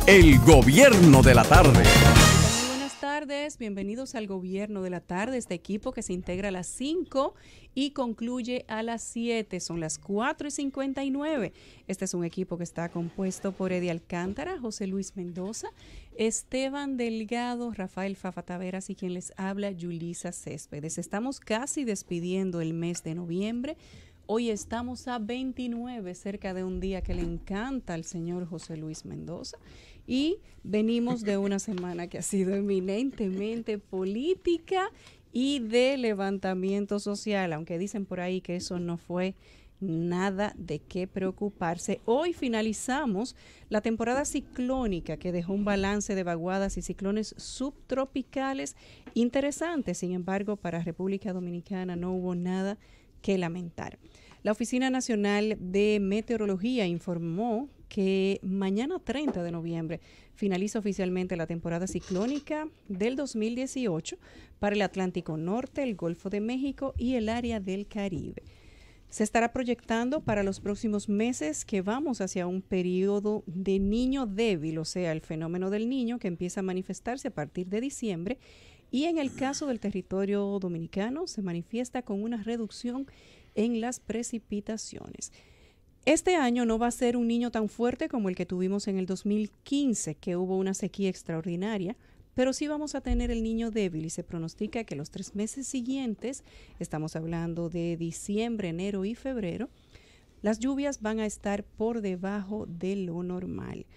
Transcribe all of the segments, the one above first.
El Gobierno de la Tarde. Muy buenas tardes, bienvenidos al Gobierno de la Tarde, este equipo que se integra a las 5 y concluye a las 7, son las 4:59. Este es un equipo que está compuesto por Eddie Alcántara, José Luis Mendoza, Esteban Delgado, Rafael Fafa Taveras y quien les habla, Yulisa Céspedes. Estamos casi despidiendo el mes de noviembre. Hoy estamos a 29, cerca de un día que le encanta al señor José Luis Mendoza, y venimos de una semana que ha sido eminentemente política y de levantamiento social, aunque dicen por ahí que eso no fue nada de qué preocuparse. Hoy finalizamos la temporada ciclónica que dejó un balance de vaguadas y ciclones subtropicales interesantes. Sin embargo, para República Dominicana no hubo nada que lamentar. La Oficina Nacional de Meteorología informó que mañana 30 de noviembre finaliza oficialmente la temporada ciclónica del 2018 para el Atlántico Norte, el Golfo de México y el área del Caribe. Se estará proyectando para los próximos meses que vamos hacia un periodo de niño débil, o sea, el fenómeno del niño que empieza a manifestarse a partir de diciembre, y en el caso del territorio dominicano se manifiesta con una reducción en las precipitaciones. Este año no va a ser un niño tan fuerte como el que tuvimos en el 2015, que hubo una sequía extraordinaria, pero sí vamos a tener el niño débil y se pronostica que los 3 meses siguientes, estamos hablando de diciembre, enero y febrero, las lluvias van a estar por debajo de lo normal.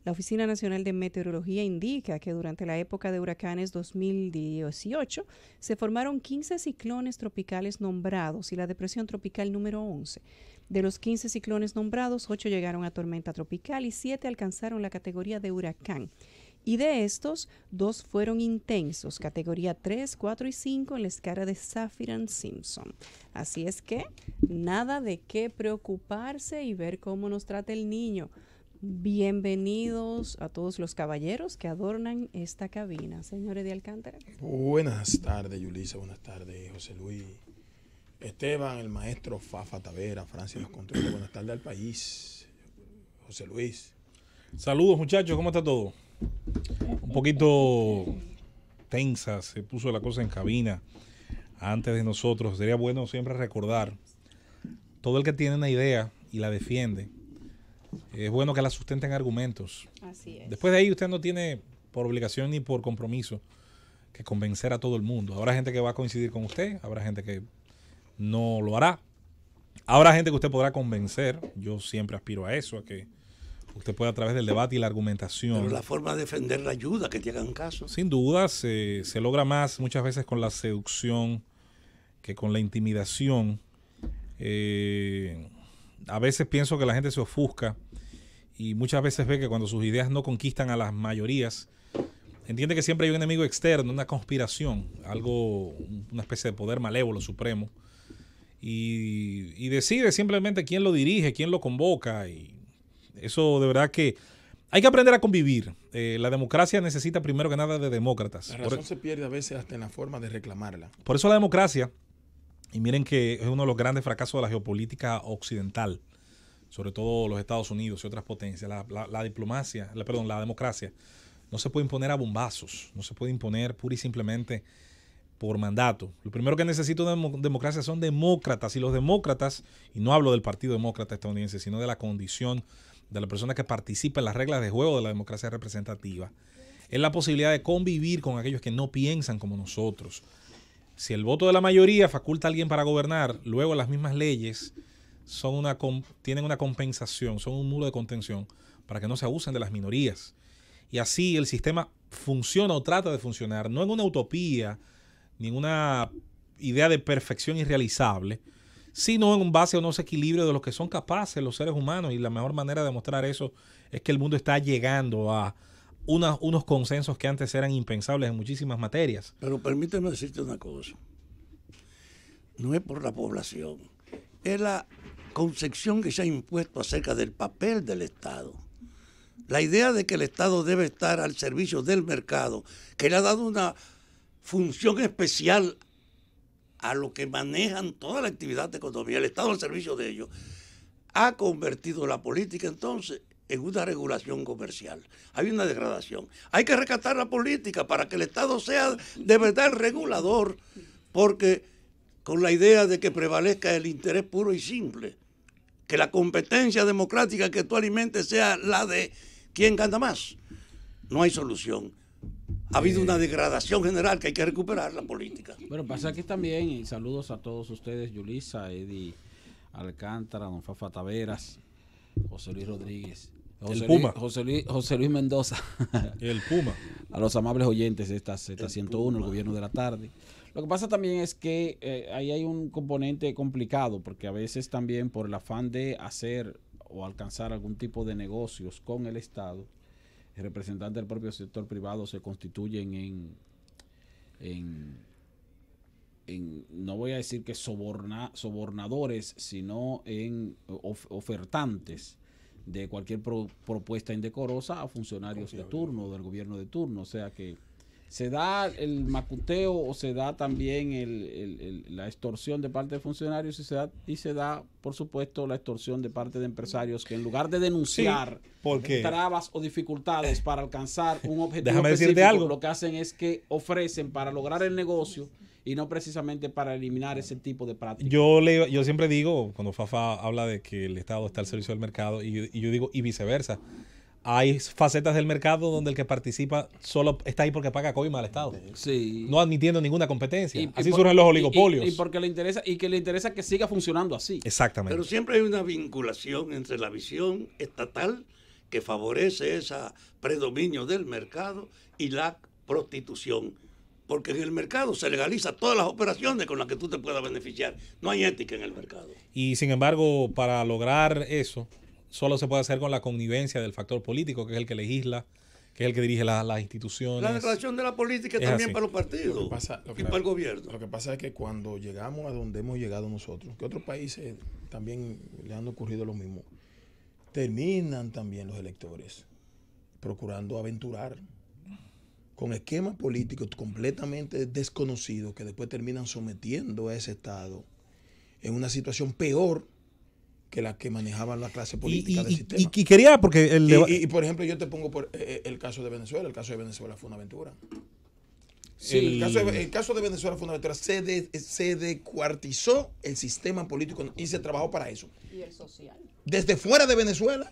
La Oficina Nacional de Meteorología indica que durante la época de huracanes 2018 se formaron 15 ciclones tropicales nombrados y la depresión tropical número 11. De los 15 ciclones nombrados, 8 llegaron a tormenta tropical y 7 alcanzaron la categoría de huracán. Y de estos, 2 fueron intensos, categoría 3, 4 y 5 en la escala de Saffir-Simpson. Así es que nada de qué preocuparse y ver cómo nos trata el niño. Bienvenidos a todos los caballeros que adornan esta cabina. Señores de Alcántara. Buenas tardes, Yulisa. Buenas tardes, José Luis. Esteban, el maestro Fafa Tavera, Francia los controles. Buenas tardes al país. José Luis. Saludos, muchachos. ¿Cómo está todo? Un poquito tensa se puso la cosa en cabina antes de nosotros. Sería bueno siempre recordar, todo el que tiene una idea y la defiende, es bueno que la sustenten argumentos. Así es. Después de ahí usted no tiene por obligación ni por compromiso que convencer a todo el mundo. Habrá gente que va a coincidir con usted, habrá gente que no lo hará. Habrá gente que usted podrá convencer. Yo siempre aspiro a eso, a que usted pueda a través del debate y la argumentación. Pero la forma de defender la ayuda, que te hagan caso. Sin duda, se logra más muchas veces con la seducción que con la intimidación. A veces pienso que la gente se ofusca y muchas veces ve que cuando sus ideas no conquistan a las mayorías, entiende que siempre hay un enemigo externo, una conspiración, algo, una especie de poder malévolo supremo, y decide simplemente quién lo dirige, quién lo convoca, y eso de verdad que hay que aprender a convivir. La democracia necesita primero que nada de demócratas. La razón se pierde a veces hasta en la forma de reclamarla. Por eso la democracia, y miren que es uno de los grandes fracasos de la geopolítica occidental, sobre todo los Estados Unidos y otras potencias, la democracia no se puede imponer a bombazos, no se puede imponer pura y simplemente por mandato. Lo primero que necesita una democracia son demócratas, y los demócratas, y no hablo del Partido Demócrata estadounidense, sino de la condición de la persona que participa en las reglas de juego de la democracia representativa, es la posibilidad de convivir con aquellos que no piensan como nosotros. Si el voto de la mayoría faculta a alguien para gobernar, luego las mismas leyes tienen una compensación, son un muro de contención para que no se abusen de las minorías. Y así el sistema funciona o trata de funcionar, no en una utopía, ni en una idea de perfección irrealizable, sino en base a unos equilibrios de los que son capaces los seres humanos. Y la mejor manera de demostrar eso es que el mundo está llegando a unos consensos que antes eran impensables en muchísimas materias. Pero permíteme decirte una cosa. No es por la población, es la concepción que se ha impuesto acerca del papel del Estado. La idea de que el Estado debe estar al servicio del mercado, que le ha dado una función especial a lo que manejan toda la actividad de economía, el Estado al servicio de ellos, ha convertido la política entonces en una regulación comercial. Hay una degradación. Hay que rescatar la política para que el Estado sea de verdad el regulador, porque con la idea de que prevalezca el interés puro y simple, que la competencia democrática que tú alimentes sea la de quien gana más, no hay solución. Ha habido una degradación general que hay que recuperar la política. Bueno, pasa aquí también, y saludos a todos ustedes, Yulisa, Eddie Alcántara, don Fafa Taveras, José Luis Rodríguez, José Luis Mendoza, el Puma, a los amables oyentes de esta Z101, el gobierno de la tarde. Lo que pasa también es que ahí hay un componente complicado, porque a veces también por el afán de hacer o alcanzar algún tipo de negocios con el Estado, el representante del propio sector privado se constituyen en no voy a decir que sobornadores, sino en ofertantes de cualquier propuesta indecorosa a funcionarios de turno, del gobierno de turno. O sea que se da el macuteo o se da también la extorsión de parte de funcionarios y se da, por supuesto, la extorsión de parte de empresarios que en lugar de denunciar trabas o dificultades para alcanzar un objetivo específico, lo que hacen es que ofrecen para lograr el negocio y no precisamente para eliminar ese tipo de prácticas. Yo siempre digo, cuando Fafa habla de que el Estado está al servicio del mercado, y yo digo, y viceversa. Hay facetas del mercado donde el que participa solo está ahí porque paga coima al Estado. Sí. No admitiendo ninguna competencia. Así surgen los oligopolios. Y porque le interesa que siga funcionando así. Exactamente. Pero siempre hay una vinculación entre la visión estatal que favorece ese predominio del mercado y la prostitución. Porque en el mercado se legaliza todas las operaciones con las que tú te puedas beneficiar. No hay ética en el mercado. Y sin embargo, para lograr eso, solo se puede hacer con la connivencia del factor político, que es el que legisla, que es el que dirige las instituciones. La declaración de la política es también así para los partidos y para el gobierno. Lo que pasa es que cuando llegamos a donde hemos llegado nosotros, que otros países también le han ocurrido lo mismo, terminan también los electores procurando aventurar con esquemas políticos completamente desconocidos que después terminan sometiendo a ese Estado en una situación peor que la que manejaban la clase política del sistema. Y quería, porque y por ejemplo, yo te pongo por el caso de Venezuela. El caso de Venezuela fue una aventura. Sí. El caso de Venezuela fue una aventura. Se descuartizó el sistema político y se trabajó para eso. Y el social. Desde fuera de Venezuela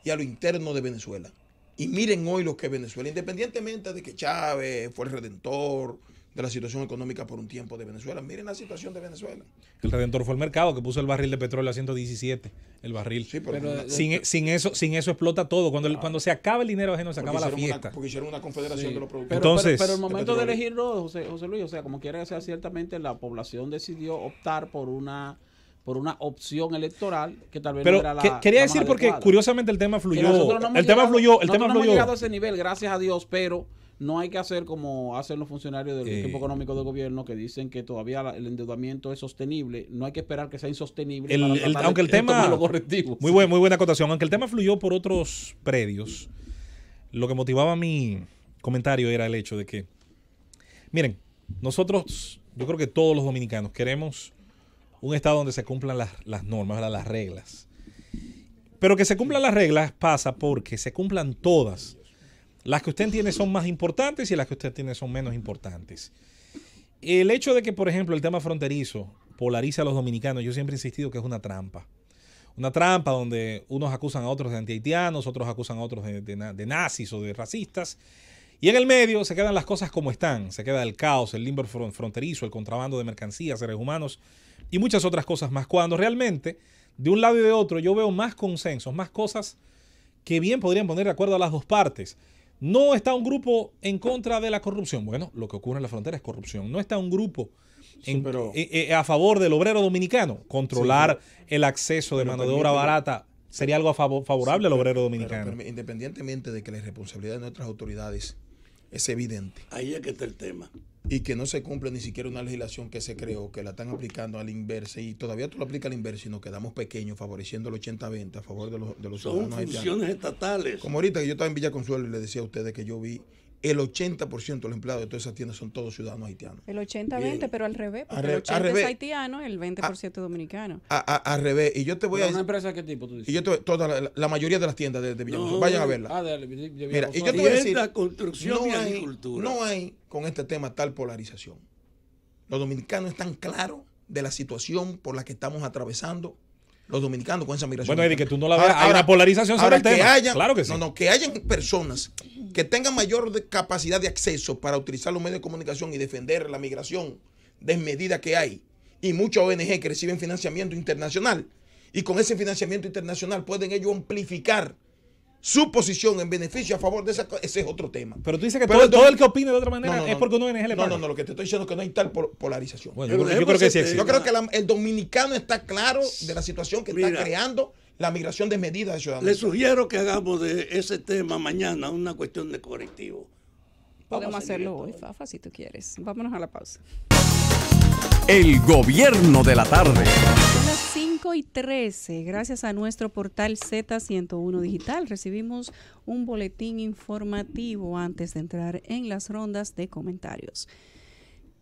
y a lo interno de Venezuela. Y miren hoy lo que es Venezuela, independientemente de que Chávez fue el redentor de la situación económica por un tiempo de Venezuela. Miren la situación de Venezuela. El redentor fue el mercado que puso el barril de petróleo a 117, el barril. Sí, pero sin eso explota todo. Cuando se acaba el dinero ajeno, se acaba la fiesta. Porque hicieron una confederación de los productores. Entonces, pero el momento de elegirlo, José Luis, o sea, como quiera que sea, ciertamente la población decidió optar por una opción electoral que tal vez pero no era la quería la decir más porque adecuada. Curiosamente el tema fluyó. El tema fluyó. No hemos llegado a ese nivel, gracias a Dios, pero no hay que hacer como hacen los funcionarios del equipo económico del gobierno que dicen que todavía el endeudamiento es sostenible. No hay que esperar que sea insostenible aunque el tema los correctivos. Muy buena acotación. Aunque el tema fluyó por otros predios, lo que motivaba mi comentario era el hecho de que, miren, nosotros, yo creo que todos los dominicanos queremos un Estado donde se cumplan las normas, las reglas. Pero que se cumplan las reglas pasa porque se cumplan todas. Las que usted entiende son más importantes y las que usted tiene son menos importantes. El hecho de que, por ejemplo, el tema fronterizo polariza a los dominicanos, yo siempre he insistido que es una trampa. Una trampa donde unos acusan a otros de antihaitianos, otros acusan a otros de nazis o de racistas. Y en el medio se quedan las cosas como están. Se queda el caos, el limbo fronterizo, el contrabando de mercancías, seres humanos y muchas otras cosas más. Cuando realmente, de un lado y de otro, yo veo más consensos, más cosas que bien podrían poner de acuerdo a las dos partes. No está un grupo en contra de la corrupción. Bueno, lo que ocurre en la frontera es corrupción. No está un grupo a favor del obrero dominicano. Controlar el acceso de mano de obra barata sería algo favorable al obrero dominicano. Pero independientemente de que la irresponsabilidad de nuestras autoridades es evidente. Ahí es que está el tema. Y que no se cumple ni siquiera una legislación que se creó, que la están aplicando a la inversa, y todavía tú lo aplicas a la inversa y nos quedamos pequeños, favoreciendo el 80-20 a favor de los Son ciudadanos haitianos. funciones estatales. Como ahorita que yo estaba en Villa Consuelo y le decía a ustedes que yo vi el 80% de los empleados de todas esas tiendas son todos ciudadanos haitianos. El 80-20, pero al revés, porque el Al 80% revés. es haitiano, el 20% dominicano. Al revés. Y yo te voy a ¿Una decir, empresa de qué tipo tú dices? y yo la mayoría de las tiendas de Villavicencio, No. vayan a verla. Ah, Mira, y yo te voy a decir, Tienda, construcción y no agricultura. hay con este tema tal polarización. Los dominicanos están claros de la situación por la que estamos atravesando. Los dominicanos con esa migración. Bueno, Eddie, que tú no la ves. Hay una polarización sobre ahora el tema. Claro que sí. Que hayan personas que tengan mayor capacidad de acceso para utilizar los medios de comunicación y defender la migración desmedida que hay. Y muchas ONG que reciben financiamiento internacional. Y con ese financiamiento internacional pueden ellos amplificar su posición en beneficio a favor de ese es otro tema. Pero tú dices que Pero todo el que opine de otra manera No, no, es porque una ONG le paga. No, lo que te estoy diciendo es que no hay tal polarización. Bueno, yo creo que sí existe. Yo creo que el dominicano está claro de la situación que está Mira, creando la migración desmedida de ciudadanos. Le sugiero que hagamos de ese tema mañana una cuestión de colectivo. Podemos Vamos a hacerlo seguir hoy, esto. Fafa, si tú quieres. Vámonos a la pausa. El gobierno de la tarde. Son las 5:13. Gracias a nuestro portal Z101 Digital recibimos un boletín informativo antes de entrar en las rondas de comentarios.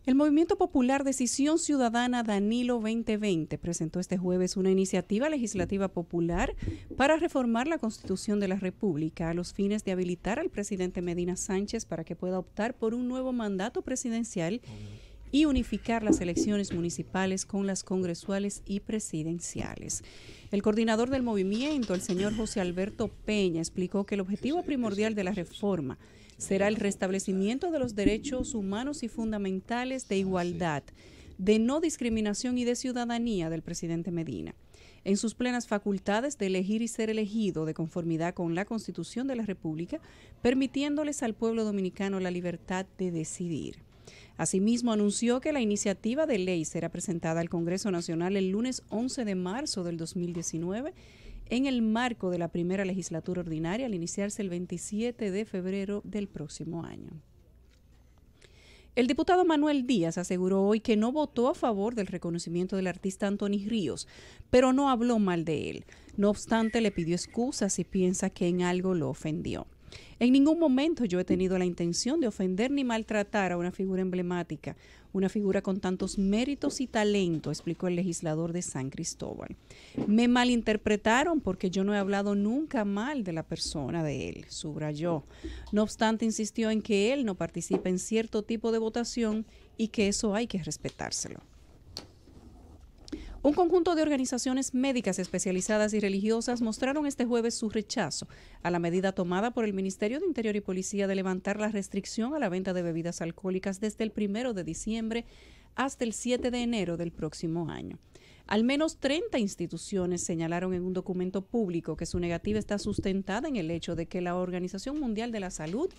El Movimiento Popular Decisión Ciudadana Danilo 2020 presentó este jueves una iniciativa legislativa popular para reformar la Constitución de la República a los fines de habilitar al presidente Medina Sánchez para que pueda optar por un nuevo mandato presidencial y unificar las elecciones municipales con las congresuales y presidenciales. El coordinador del movimiento, el señor José Alberto Peña, explicó que el objetivo primordial de la reforma será el restablecimiento de los derechos humanos y fundamentales de igualdad, de no discriminación y de ciudadanía del presidente Medina, en sus plenas facultades de elegir y ser elegido de conformidad con la Constitución de la República, permitiéndoles al pueblo dominicano la libertad de decidir. Asimismo, anunció que la iniciativa de ley será presentada al Congreso Nacional el lunes 11 de marzo del 2019 en el marco de la primera legislatura ordinaria al iniciarse el 27 de febrero del próximo año. El diputado Manuel Díaz aseguró hoy que no votó a favor del reconocimiento del artista Anthony Ríos, pero no habló mal de él. No obstante, le pidió excusas y piensa que en algo lo ofendió. En ningún momento yo he tenido la intención de ofender ni maltratar a una figura emblemática, una figura con tantos méritos y talento, explicó el legislador de San Cristóbal. Me malinterpretaron porque yo no he hablado nunca mal de la persona de él, subrayó. No obstante, insistió en que él no participa en cierto tipo de votación y que eso hay que respetárselo. Un conjunto de organizaciones médicas especializadas y religiosas mostraron este jueves su rechazo a la medida tomada por el Ministerio de Interior y Policía de levantar la restricción a la venta de bebidas alcohólicas desde el 1 de diciembre hasta el 7 de enero del próximo año. Al menos 30 instituciones señalaron en un documento público que su negativa está sustentada en el hecho de que la Organización Mundial de la Salud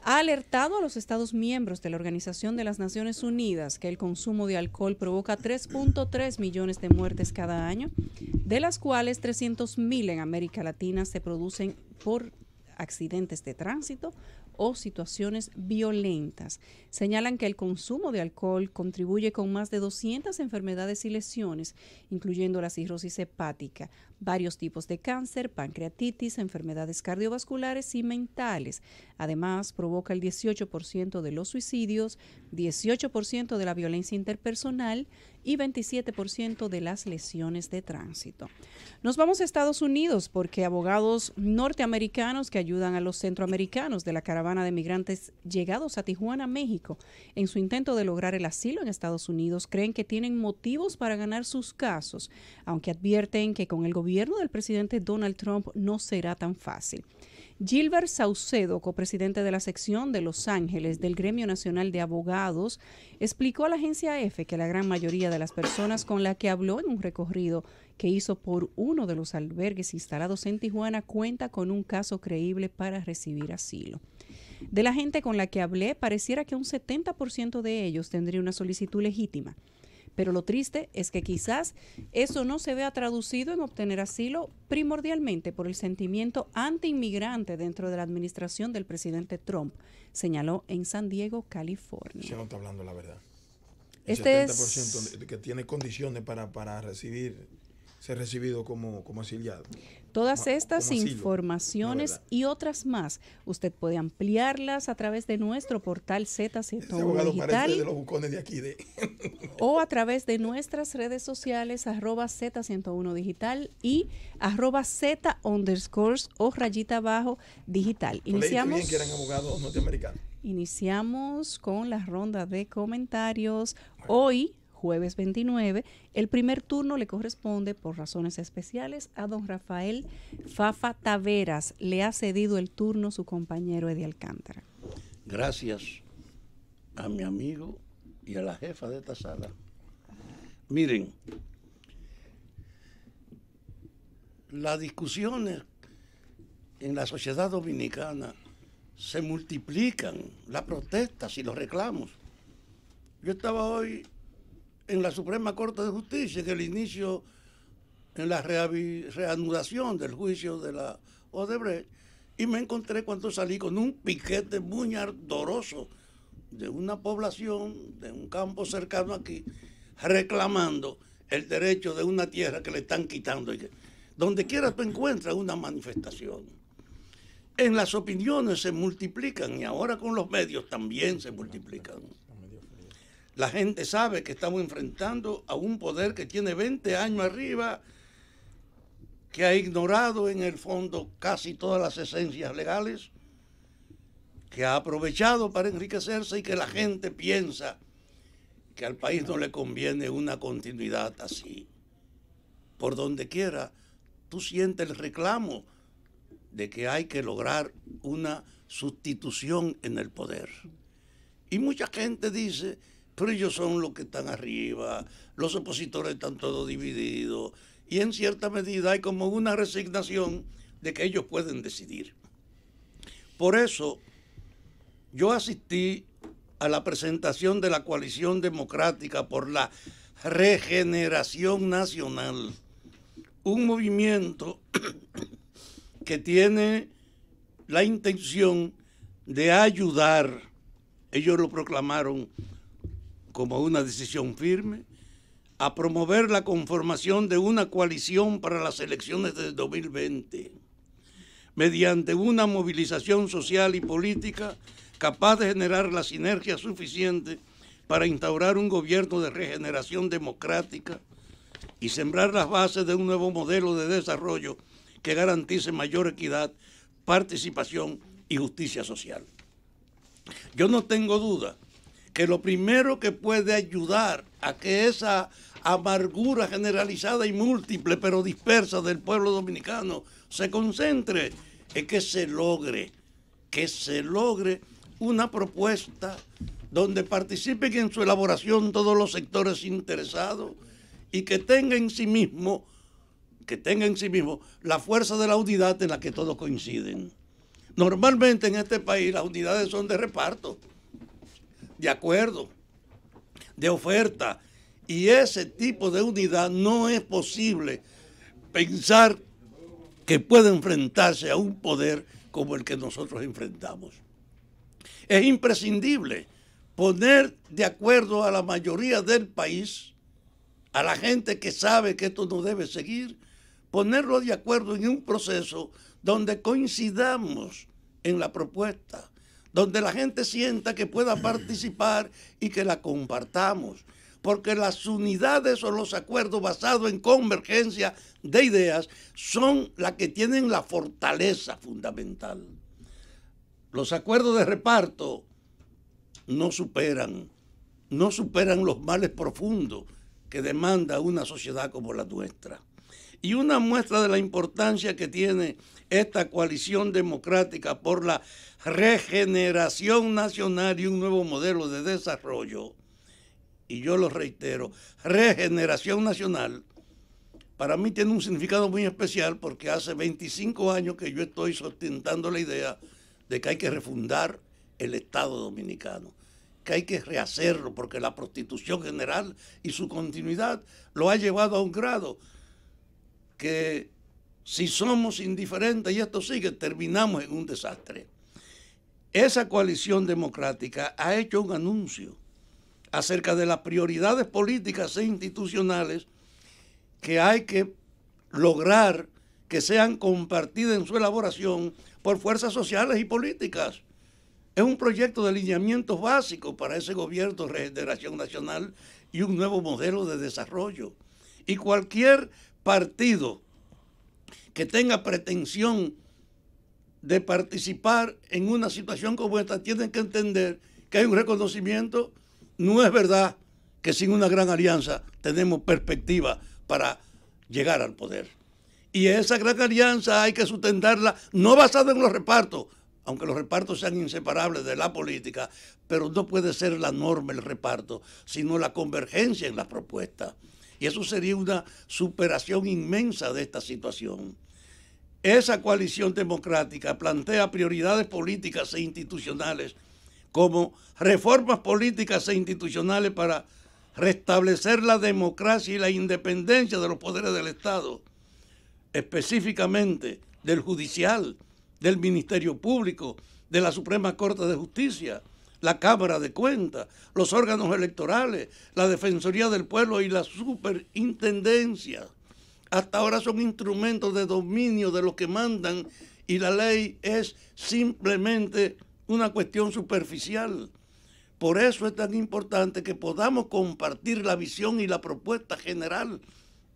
ha alertado a los Estados miembros de la Organización de las Naciones Unidas que el consumo de alcohol provoca 3.3 millones de muertes cada año, de las cuales 300.000 en América Latina se producen por accidentes de tránsito o situaciones violentas. Señalan que el consumo de alcohol contribuye con más de 200 enfermedades y lesiones, incluyendo la cirrosis hepática, varios tipos de cáncer, pancreatitis, enfermedades cardiovasculares y mentales. Además, provoca el 18% de los suicidios, 18% de la violencia interpersonal y 27% de las lesiones de tránsito. Nos vamos a Estados Unidos porque abogados norteamericanos que ayudan a los centroamericanos de la caravana de migrantes llegados a Tijuana, México, en su intento de lograr el asilo en Estados Unidos, creen que tienen motivos para ganar sus casos, aunque advierten que con el gobierno del presidente Donald Trump no será tan fácil. Gilbert Saucedo, copresidente de la sección de Los Ángeles del Gremio Nacional de Abogados, explicó a la agencia EFE que la gran mayoría de las personas con las que habló en un recorrido que hizo por uno de los albergues instalados en Tijuana cuenta con un caso creíble para recibir asilo. De la gente con la que hablé, pareciera que un 70% de ellos tendría una solicitud legítima. Pero lo triste es que quizás eso no se vea traducido en obtener asilo primordialmente por el sentimiento anti-inmigrante dentro de la administración del presidente Trump, señaló en San Diego, California. Se no está hablando la verdad. Este El 70% que tiene condiciones para recibir ser recibido como exiliado. Todas estas como asilo, informaciones la verdad. y otras más, usted puede ampliarlas a través de nuestro portal Ese Z101 abogado parece de Digital los bucones de aquí. o a través de nuestras redes sociales @Z101 Digital y @Z_ o rayita abajo digital. Iniciamos que eran abogados norteamericanos. Iniciamos con la ronda de comentarios. Hoy, jueves 29, el primer turno le corresponde por razones especiales a don Rafael Fafa Taveras. Le ha cedido el turno su compañero Eddie Alcántara. Gracias a mi amigo y a la jefa de esta sala. Miren, las discusiones en la sociedad dominicana se multiplican, las protestas y los reclamos. Yo estaba hoy en la Suprema Corte de Justicia, en el inicio, en la reanudación del juicio de la Odebrecht, y me encontré cuando salí con un piquete muy ardoroso de una población, de un campo cercano aquí, reclamando el derecho de una tierra que le están quitando. Donde quiera tú encuentras una manifestación. En las opiniones se multiplican y ahora con los medios también se multiplican. La gente sabe que estamos enfrentando a un poder que tiene 20 años arriba, que ha ignorado en el fondo casi todas las esencias legales, que ha aprovechado para enriquecerse y que la gente piensa que al país no le conviene una continuidad así. Por donde quiera, tú sientes el reclamo de que hay que lograr una sustitución en el poder. Y mucha gente dice, pero ellos son los que están arriba, los opositores están todos divididos, y en cierta medida hay como una resignación de que ellos pueden decidir. Por eso, yo asistí a la presentación de la Coalición Democrática por la Regeneración Nacional, un movimiento que tiene la intención de ayudar, ellos lo proclamaron como una decisión firme, a promover la conformación de una coalición para las elecciones de 2020, mediante una movilización social y política capaz de generar la sinergia suficiente para instaurar un gobierno de regeneración democrática y sembrar las bases de un nuevo modelo de desarrollo que garantice mayor equidad, participación y justicia social. Yo no tengo duda que lo primero que puede ayudar a que esa amargura generalizada y múltiple pero dispersa del pueblo dominicano se concentre es que se logre una propuesta donde participen en su elaboración todos los sectores interesados y que tenga en sí mismo la fuerza de la unidad en la que todos coinciden. Normalmente en este país las unidades son de reparto, de acuerdo, de oferta, y ese tipo de unidad no es posible pensar que puede enfrentarse a un poder como el que nosotros enfrentamos. Es imprescindible poner de acuerdo a la mayoría del país, a la gente que sabe que esto no debe seguir, ponerlo de acuerdo en un proceso donde coincidamos en la propuesta, donde la gente sienta que pueda participar y que la compartamos, porque las unidades o los acuerdos basados en convergencia de ideas son las que tienen la fortaleza fundamental. Los acuerdos de reparto no superan los males profundos que demanda una sociedad como la nuestra. Y una muestra de la importancia que tiene esta coalición democrática por la regeneración nacional y un nuevo modelo de desarrollo, y yo lo reitero, regeneración nacional, para mí tiene un significado muy especial porque hace 25 años que yo estoy sustentando la idea de que hay que refundar el Estado dominicano, que hay que rehacerlo porque la prostitución general y su continuidad lo ha llevado a un grado que si somos indiferentes y esto sigue, terminamos en un desastre. Esa coalición democrática ha hecho un anuncio acerca de las prioridades políticas e institucionales que hay que lograr que sean compartidas en su elaboración por fuerzas sociales y políticas. Es un proyecto de lineamientos básicos para ese gobierno de regeneración nacional y un nuevo modelo de desarrollo. Y cualquier partido que tenga pretensión de participar en una situación como esta tiene que entender que hay un reconocimiento. No es verdad que sin una gran alianza tenemos perspectiva para llegar al poder. Y esa gran alianza hay que sustentarla no basada en los repartos, aunque los repartos sean inseparables de la política, pero no puede ser la norma el reparto, sino la convergencia en las propuestas. Y eso sería una superación inmensa de esta situación. Esa coalición democrática plantea prioridades políticas e institucionales como reformas políticas e institucionales para restablecer la democracia y la independencia de los poderes del Estado, específicamente del judicial, del Ministerio Público, de la Suprema Corte de Justicia, la Cámara de Cuentas, los órganos electorales, la Defensoría del Pueblo y la Superintendencia. Hasta ahora son instrumentos de dominio de los que mandan y la ley es simplemente una cuestión superficial. Por eso es tan importante que podamos compartir la visión y la propuesta general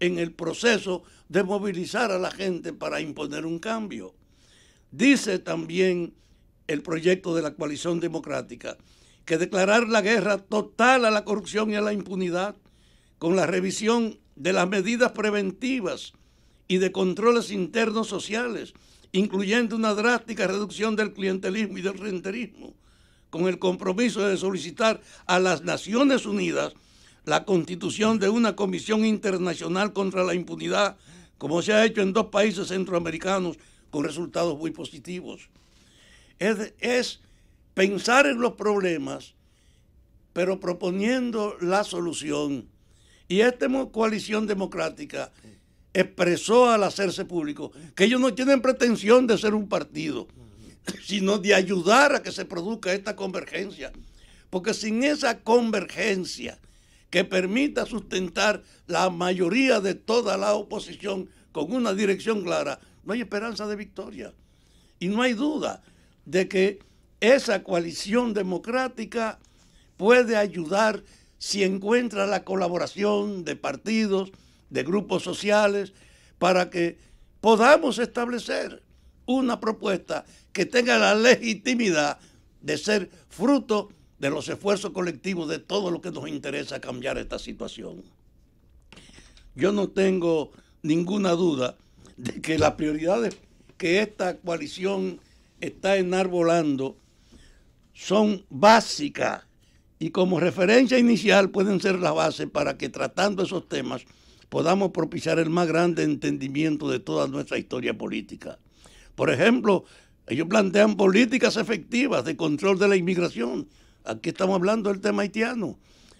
en el proceso de movilizar a la gente para imponer un cambio. Dice también el proyecto de la coalición democrática que declarar la guerra total a la corrupción y a la impunidad con la revisión de las medidas preventivas y de controles internos sociales, incluyendo una drástica reducción del clientelismo y del renterismo, con el compromiso de solicitar a las Naciones Unidas la constitución de una comisión internacional contra la impunidad, como se ha hecho en 2 países centroamericanos con resultados muy positivos. Es pensar en los problemas, pero proponiendo la solución. Y esta coalición democrática expresó al hacerse público que ellos no tienen pretensión de ser un partido, sino de ayudar a que se produzca esta convergencia. Porque sin esa convergencia que permita sustentar la mayoría de toda la oposición con una dirección clara, no hay esperanza de victoria. Y no hay duda de que esa coalición democrática puede ayudar si encuentra la colaboración de partidos, de grupos sociales, para que podamos establecer una propuesta que tenga la legitimidad de ser fruto de los esfuerzos colectivos de todo lo que nos interesa cambiar esta situación. Yo no tengo ninguna duda de que las prioridades que esta coalición está enarbolando son básicas y como referencia inicial pueden ser la base para que tratando esos temas podamos propiciar el más grande entendimiento de toda nuestra historia política. Por ejemplo, ellos plantean políticas efectivas de control de la inmigración. Aquí estamos hablando del tema haitiano,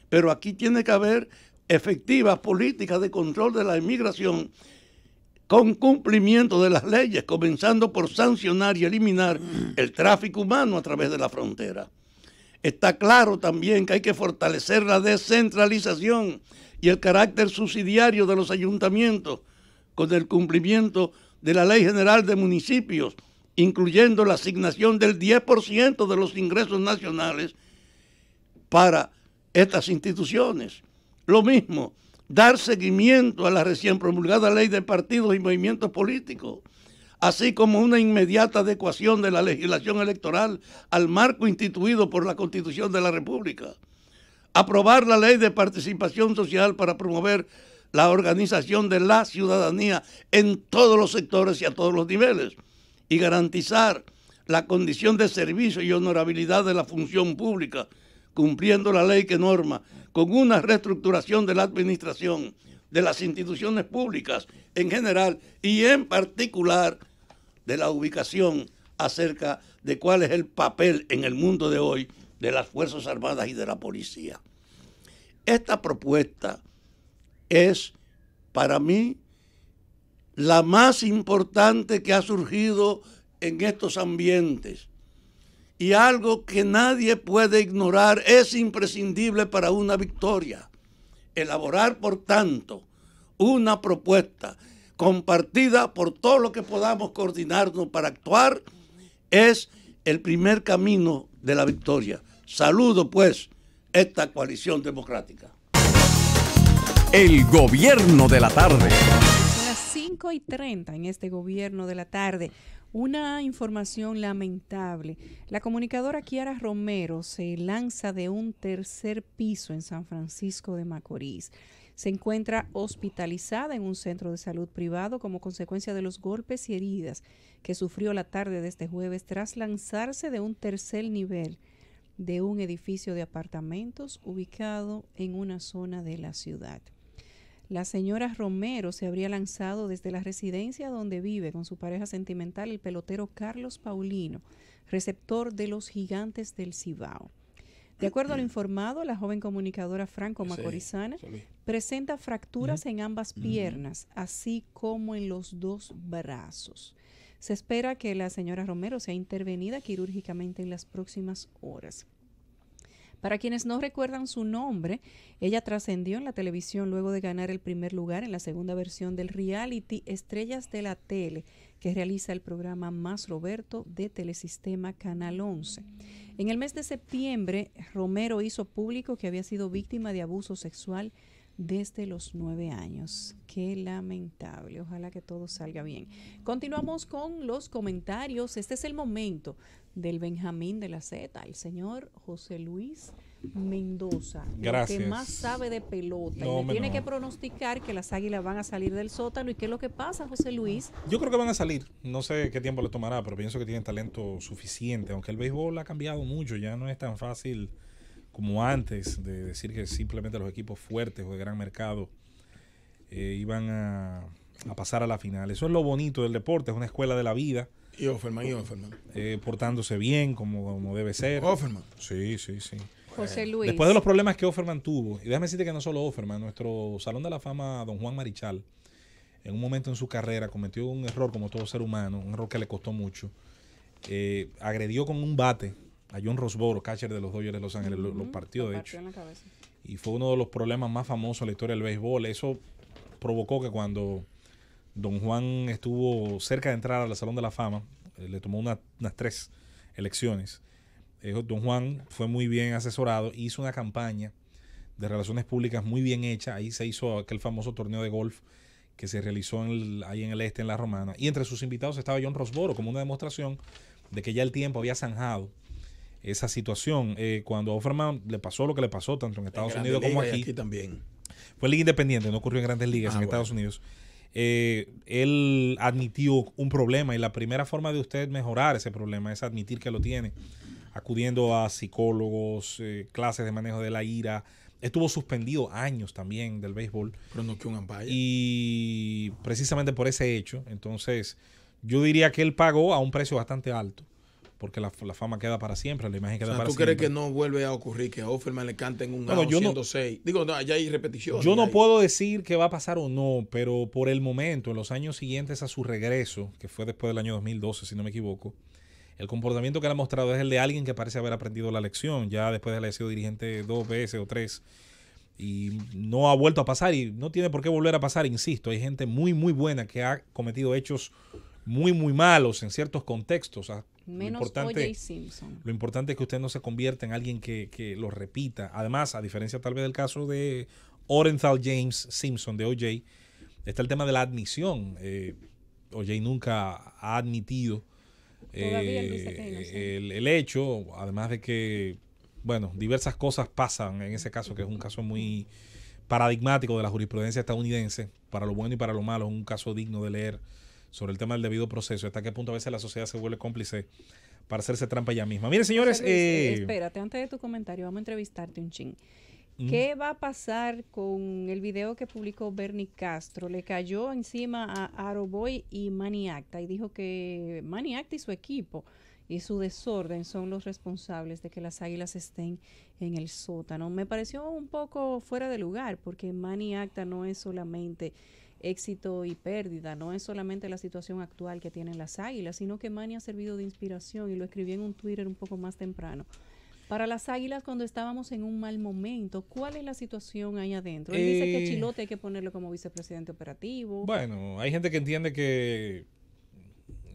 pero aquí tiene que haber efectivas políticas de control de la inmigración con cumplimiento de las leyes, comenzando por sancionar y eliminar el tráfico humano a través de la frontera. Está claro también que hay que fortalecer la descentralización y el carácter subsidiario de los ayuntamientos con el cumplimiento de la Ley General de Municipios, incluyendo la asignación del 10% de los ingresos nacionales para estas instituciones. Lo mismo, dar seguimiento a la recién promulgada Ley de Partidos y Movimientos Políticos, así como una inmediata adecuación de la legislación electoral al marco instituido por la Constitución de la República. Aprobar la Ley de Participación Social para promover la organización de la ciudadanía en todos los sectores y a todos los niveles, y garantizar la condición de servicio y honorabilidad de la función pública, cumpliendo la ley que norma, con una reestructuración de la administración, de las instituciones públicas en general y en particular de la ubicación acerca de cuál es el papel en el mundo de hoy de las Fuerzas Armadas y de la policía. Esta propuesta es, para mí, la más importante que ha surgido en estos ambientes. Y algo que nadie puede ignorar, es imprescindible para una victoria. Elaborar, por tanto, una propuesta compartida por todos los que podamos coordinarnos para actuar, es el primer camino de la victoria. Saludo, pues, esta coalición democrática. El gobierno de la tarde. Son las 5:30 en este gobierno de la tarde. Una información lamentable. La comunicadora Kiara Romero se lanza de un tercer piso en San Francisco de Macorís. Se encuentra hospitalizada en un centro de salud privado como consecuencia de los golpes y heridas que sufrió la tarde de este jueves tras lanzarse de un tercer nivel de un edificio de apartamentos ubicado en una zona de la ciudad. La señora Romero se habría lanzado desde la residencia donde vive con su pareja sentimental, el pelotero Carlos Paulino, receptor de los Gigantes del Cibao. De acuerdo a lo informado, la joven comunicadora franco-macorizana presenta fracturas en ambas piernas, así como en los dos brazos. Se espera que la señora Romero sea intervenida quirúrgicamente en las próximas horas. Para quienes no recuerdan su nombre, ella trascendió en la televisión luego de ganar el primer lugar en la segunda versión del reality Estrellas de la Tele, que realiza el programa Más Roberto de Telesistema Canal 11. En el mes de septiembre, Romero hizo público que había sido víctima de abuso sexual desde los 9 años. Qué lamentable. Ojalá que todo salga bien. Continuamos con los comentarios. Este es el momento del Benjamín de la Z, el señor José Luis Mendoza, Gracias. el que más sabe de pelota. No, y me tiene no. que pronosticar que las Águilas van a salir del sótano. ¿Y qué es lo que pasa, José Luis? Yo creo que van a salir. No sé qué tiempo le tomará, pero pienso que tienen talento suficiente. Aunque el béisbol ha cambiado mucho, ya no es tan fácil como antes de decir que simplemente los equipos fuertes o de gran mercado iban a pasar a la final. Eso es lo bonito del deporte, es una escuela de la vida. Y Offerman. Portándose bien como debe ser. Offerman. Sí. José Luis. Después de los problemas que Offerman tuvo, y déjame decirte que no solo Offerman, nuestro Salón de la Fama, don Juan Marichal, en un momento en su carrera cometió un error como todo ser humano, un error que le costó mucho. Agredió con un bate a John Rosboro, catcher de los Dodgers de Los Ángeles, lo partió de hecho. En la cabeza. Y fue uno de los problemas más famosos en la historia del béisbol. Eso provocó que cuando don Juan estuvo cerca de entrar al Salón de la Fama, le tomó unas 3 elecciones. Don Juan fue muy bien asesorado, hizo una campaña de relaciones públicas muy bien hecha. Ahí se hizo aquel famoso torneo de golf que se realizó ahí en el este, en La Romana. Y entre sus invitados estaba John Rosboro, como una demostración de que ya el tiempo había zanjado esa situación. Cuando a Offerman le pasó lo que le pasó, tanto en Estados Unidos como aquí También. fue Liga Independiente, no ocurrió en Grandes Ligas en Estados Unidos. Él admitió un problema, y la primera forma de usted mejorar ese problema es admitir que lo tiene, acudiendo a psicólogos, clases de manejo de la ira. Estuvo suspendido años también del béisbol. Pero no que un umpire. Y precisamente por ese hecho, entonces yo diría que él pagó a un precio bastante alto, porque la fama queda para siempre, la imagen queda para ¿Tú siempre. crees que no vuelve a ocurrir que a Offerman le canten un Bueno, out yo no- 106? Digo, no, allá hay repetición. Yo no puedo decir que va a pasar o no, pero por el momento, en los años siguientes a su regreso, que fue después del año 2012, si no me equivoco, el comportamiento que él ha mostrado es el de alguien que parece haber aprendido la lección, ya después de haber sido dirigente 2 veces o 3, y no ha vuelto a pasar, y no tiene por qué volver a pasar, insisto. Hay gente muy, muy buena que ha cometido hechos muy, muy malos en ciertos contextos. Menos O.J. Simpson. Lo importante es que usted no se convierta en alguien que lo repita. Además, a diferencia tal vez del caso de Orenthal James Simpson, de O.J., está el tema de la admisión. O.J. nunca ha admitido Todavía él dice que es inocente. el hecho, además de que, bueno, diversas cosas pasan en ese caso, que es un caso muy paradigmático de la jurisprudencia estadounidense, para lo bueno y para lo malo. Es un caso digno de leer sobre el tema del debido proceso, hasta qué punto a veces la sociedad se vuelve cómplice para hacerse trampa ella misma. Miren, señores, José Luis, espérate, antes de tu comentario, vamos a entrevistarte un ching. ¿Qué va a pasar con el video que publicó Bernie Castro? Le cayó encima a Aroboy y Manny Acta y dijo que Manny Acta y su equipo y su desorden son los responsables de que las Águilas estén en el sótano. Me pareció un poco fuera de lugar, porque Manny Acta no es solamente éxito y pérdida, no es solamente la situación actual que tienen las Águilas, sino que Manny ha servido de inspiración, y lo escribí en un Twitter un poco más temprano, Para las Águilas, cuando estábamos en un mal momento, ¿cuál es la situación ahí adentro? Él dice que Chilote hay que ponerlo como vicepresidente operativo. Bueno, hay gente que entiende que,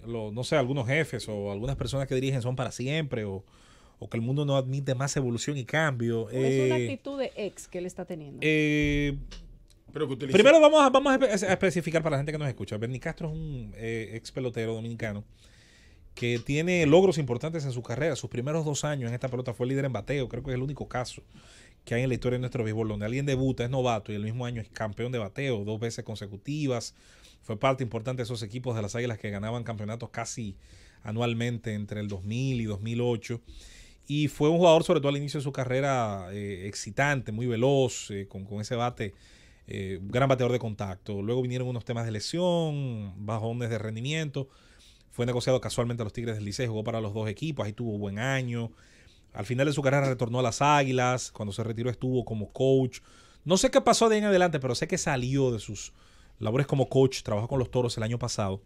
no sé, algunos jefes o algunas personas que dirigen son para siempre o que el mundo no admite más evolución y cambio. Es una actitud de ex que él está teniendo. Pero que utilice... Primero vamos a especificar para la gente que nos escucha. Bernie Castro es un ex pelotero dominicano que tiene logros importantes en su carrera. Sus primeros 2 años en esta pelota fue líder en bateo. Creo que es el único caso que hay en la historia de nuestro béisbol donde alguien debuta, es novato y el mismo año es campeón de bateo 2 veces consecutivas. Fue parte importante de esos equipos de las Águilas que ganaban campeonatos casi anualmente entre el 2000 y 2008. Y fue un jugador, sobre todo al inicio de su carrera, excitante, muy veloz, con ese bate, gran bateador de contacto. Luego vinieron unos temas de lesión, bajones de rendimiento. Fue negociado casualmente a los Tigres del Licey, jugó para los 2 equipos, ahí tuvo buen año. Al final de su carrera retornó a las Águilas. Cuando se retiró estuvo como coach. No sé qué pasó de ahí en adelante, pero sé que salió de sus labores como coach. Trabajó con los Toros el año pasado.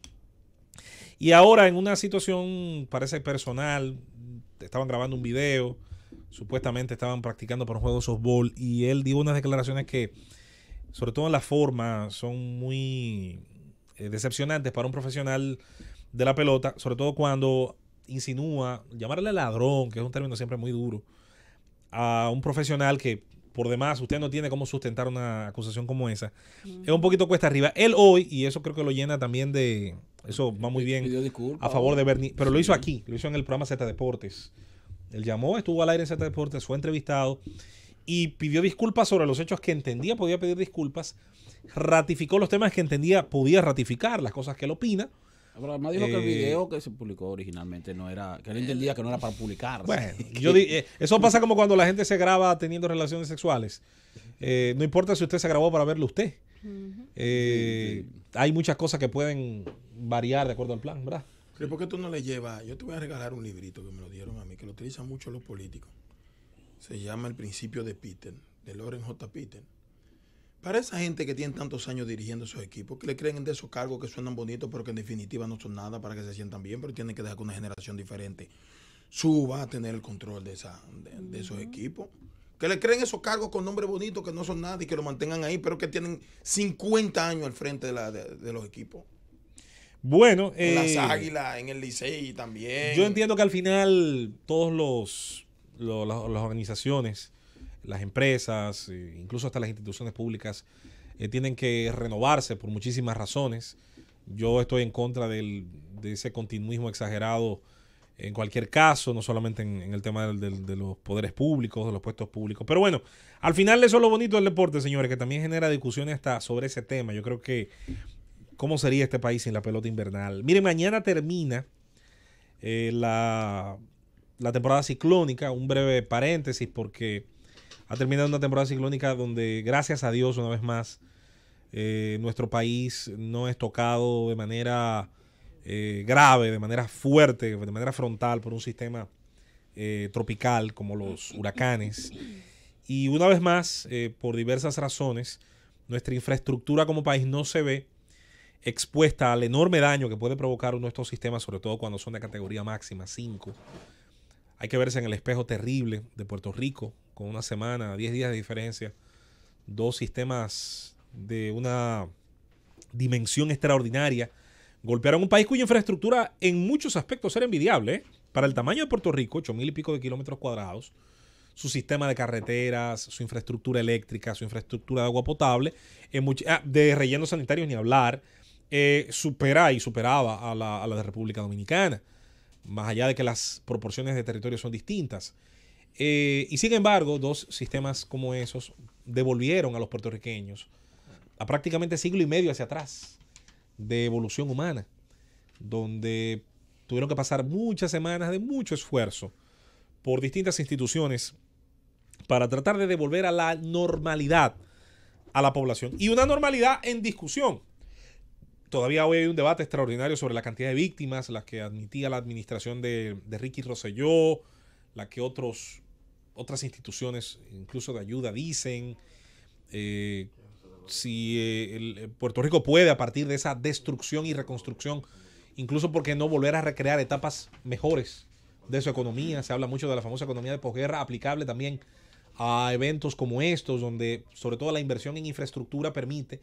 Y ahora en una situación, parece personal, estaban grabando un video, supuestamente estaban practicando para un juego de softball y él dio unas declaraciones que, sobre todo en la forma, son muy decepcionantes para un profesional de la pelota, sobre todo cuando insinúa, llamarle ladrón, que es un término siempre muy duro, a un profesional que por demás usted no tiene cómo sustentar una acusación como esa. Es un poquito cuesta arriba. Él hoy, y eso creo que lo llena también de... Eso va muy bien a favor de Bernie, pero lo hizo aquí, lo hizo en el programa Z Deportes. Él llamó, estuvo al aire en Z Deportes, fue entrevistado y pidió disculpas sobre los hechos que entendía podía pedir disculpas, ratificó los temas que entendía podía ratificar, las cosas que él opina. Pero además dijo que el video que se publicó originalmente no era, que él entendía que no era para publicar. Bueno, eso pasa como cuando la gente se graba teniendo relaciones sexuales. No importa si usted se grabó para verlo usted. Hay muchas cosas que pueden variar de acuerdo al plan, ¿verdad? Pero ¿por qué tú no le llevas? Yo te voy a regalar un librito que me lo dieron a mí, que lo utilizan mucho los políticos. Se llama El principio de Peter, de Loren J. Peter. Para esa gente que tiene tantos años dirigiendo esos equipos, que le creen de esos cargos que suenan bonitos, pero que en definitiva no son nada para que se sientan bien, pero tienen que dejar que una generación diferente suba a tener el control de esos equipos. Que le creen esos cargos con nombres bonitos que no son nada y que lo mantengan ahí, pero que tienen 50 años al frente de los equipos. Bueno, en las Águilas, en el Licey también. Yo entiendo que al final todos las organizaciones, las empresas, incluso hasta las instituciones públicas, tienen que renovarse por muchísimas razones. Yo estoy en contra de ese continuismo exagerado en cualquier caso, no solamente en el tema de los poderes públicos, de los puestos públicos. Pero bueno, al final eso es lo bonito del deporte, señores, que también genera discusiones hasta sobre ese tema. Yo creo que ¿cómo sería este país sin la pelota invernal? Miren, mañana termina la temporada ciclónica. Un breve paréntesis porque ha terminado una temporada ciclónica donde, gracias a Dios, una vez más, nuestro país no es tocado de manera grave, de manera fuerte, de manera frontal por un sistema tropical como los huracanes. Y una vez más, por diversas razones, nuestra infraestructura como país no se ve expuesta al enorme daño que puede provocar uno de estos sistemas, sobre todo cuando son de categoría máxima, 5. Hay que verse en el espejo terrible de Puerto Rico, con una semana, 10 días de diferencia, 2 sistemas de una dimensión extraordinaria golpearon un país cuya infraestructura en muchos aspectos era envidiable. Para el tamaño de Puerto Rico, 8,000 y pico de kilómetros cuadrados, su sistema de carreteras, su infraestructura eléctrica, su infraestructura de agua potable, de rellenos sanitarios ni hablar, supera y superaba a la de República Dominicana, más allá de que las proporciones de territorio son distintas. Y sin embargo, 2 sistemas como esos devolvieron a los puertorriqueños a prácticamente siglo y medio hacia atrás de evolución humana, donde tuvieron que pasar muchas semanas de mucho esfuerzo por distintas instituciones para tratar de devolver a la normalidad a la población. Y una normalidad en discusión. Todavía hoy hay un debate extraordinario sobre la cantidad de víctimas, las que admitía la administración de Ricky Rosselló, la que otras instituciones, incluso de ayuda, dicen. Si Puerto Rico puede, a partir de esa destrucción y reconstrucción, incluso porque no volver a recrear etapas mejores de su economía. Se habla mucho de la famosa economía de posguerra, aplicable también a eventos como estos, donde sobre todo la inversión en infraestructura permite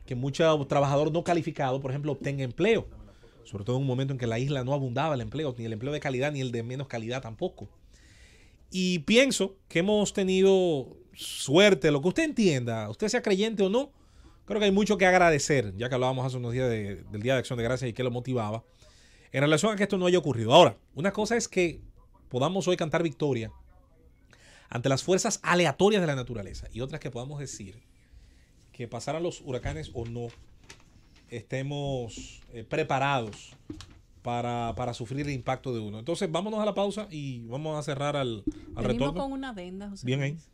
que muchos trabajadores no calificados, por ejemplo, obtengan empleo, sobre todo en un momento en que la isla no abundaba el empleo, ni el empleo de calidad, ni el de menos calidad tampoco. Y pienso que hemos tenido suerte, lo que usted entienda, usted sea creyente o no, creo que hay mucho que agradecer, ya que hablábamos hace unos días del Día de Acción de Gracias y qué lo motivaba, en relación a que esto no haya ocurrido. Ahora, una cosa es que podamos hoy cantar victoria ante las fuerzas aleatorias de la naturaleza, y otras que podamos decir que pasaran los huracanes o no, estemos preparados para sufrir el impacto de uno. Entonces, vámonos a la pausa y vamos a cerrar al Venimos retorno. con una adenda, José Bien ahí. Luis.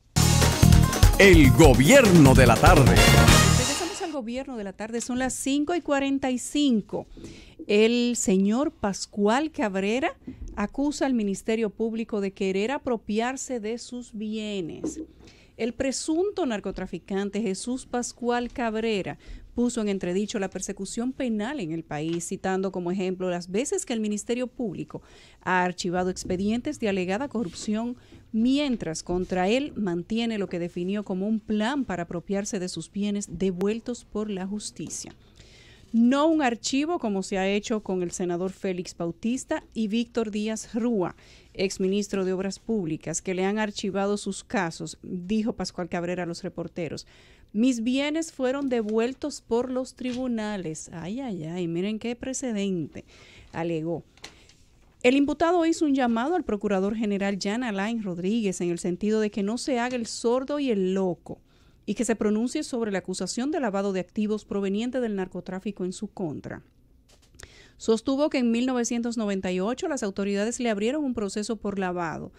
El gobierno de la tarde. Regresamos al gobierno de la tarde, son las 5:45. El señor Pascual Cabrera acusa al Ministerio Público de querer apropiarse de sus bienes. El presunto narcotraficante Jesús Pascual Cabrera puso en entredicho la persecución penal en el país, citando como ejemplo las veces que el Ministerio Público ha archivado expedientes de alegada corrupción, mientras contra él mantiene lo que definió como un plan para apropiarse de sus bienes devueltos por la justicia. No un archivo como se ha hecho con el senador Félix Bautista y Víctor Díaz Rúa, exministro de Obras Públicas, que le han archivado sus casos, dijo Pascual Cabrera a los reporteros. Mis bienes fueron devueltos por los tribunales. Ay, ay, ay, miren qué precedente, alegó. El imputado hizo un llamado al procurador general Jan Alain Rodríguez en el sentido de que no se haga el sordo y el loco y que se pronuncie sobre la acusación de lavado de activos proveniente del narcotráfico en su contra. Sostuvo que en 1998 las autoridades le abrieron un proceso por lavado,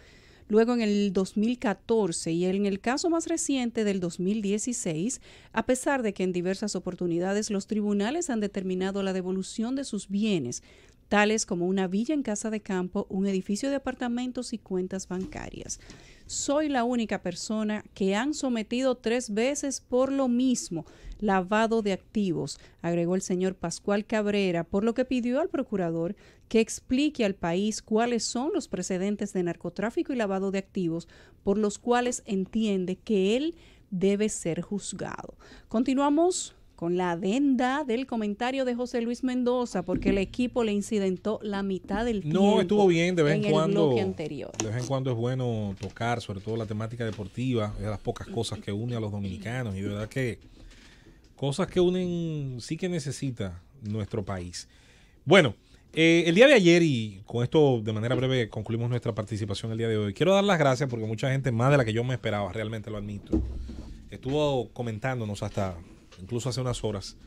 luego en el 2014 y en el caso más reciente del 2016, a pesar de que en diversas oportunidades los tribunales han determinado la devolución de sus bienes, tales como una villa en casa de campo, un edificio de apartamentos y cuentas bancarias. Soy la única persona que han sometido 3 veces por lo mismo, lavado de activos, agregó el señor Pascual Cabrera, por lo que pidió al procurador que explique al país cuáles son los precedentes de narcotráfico y lavado de activos por los cuales entiende que él debe ser juzgado. Continuamos con la adenda del comentario de José Luis Mendoza, porque el equipo le incidentó la mitad del tiempo. No, estuvo bien, de vez en cuando. bloque anterior. De vez en cuando es bueno tocar, sobre todo la temática deportiva, es de las pocas cosas que une a los dominicanos, y de verdad que cosas que unen sí que necesita nuestro país. Bueno, el día de ayer, y con esto de manera breve concluimos nuestra participación el día de hoy, quiero dar las gracias porque mucha gente, más de la que yo me esperaba, realmente lo admito, estuvo comentándonos hasta incluso hace unas horas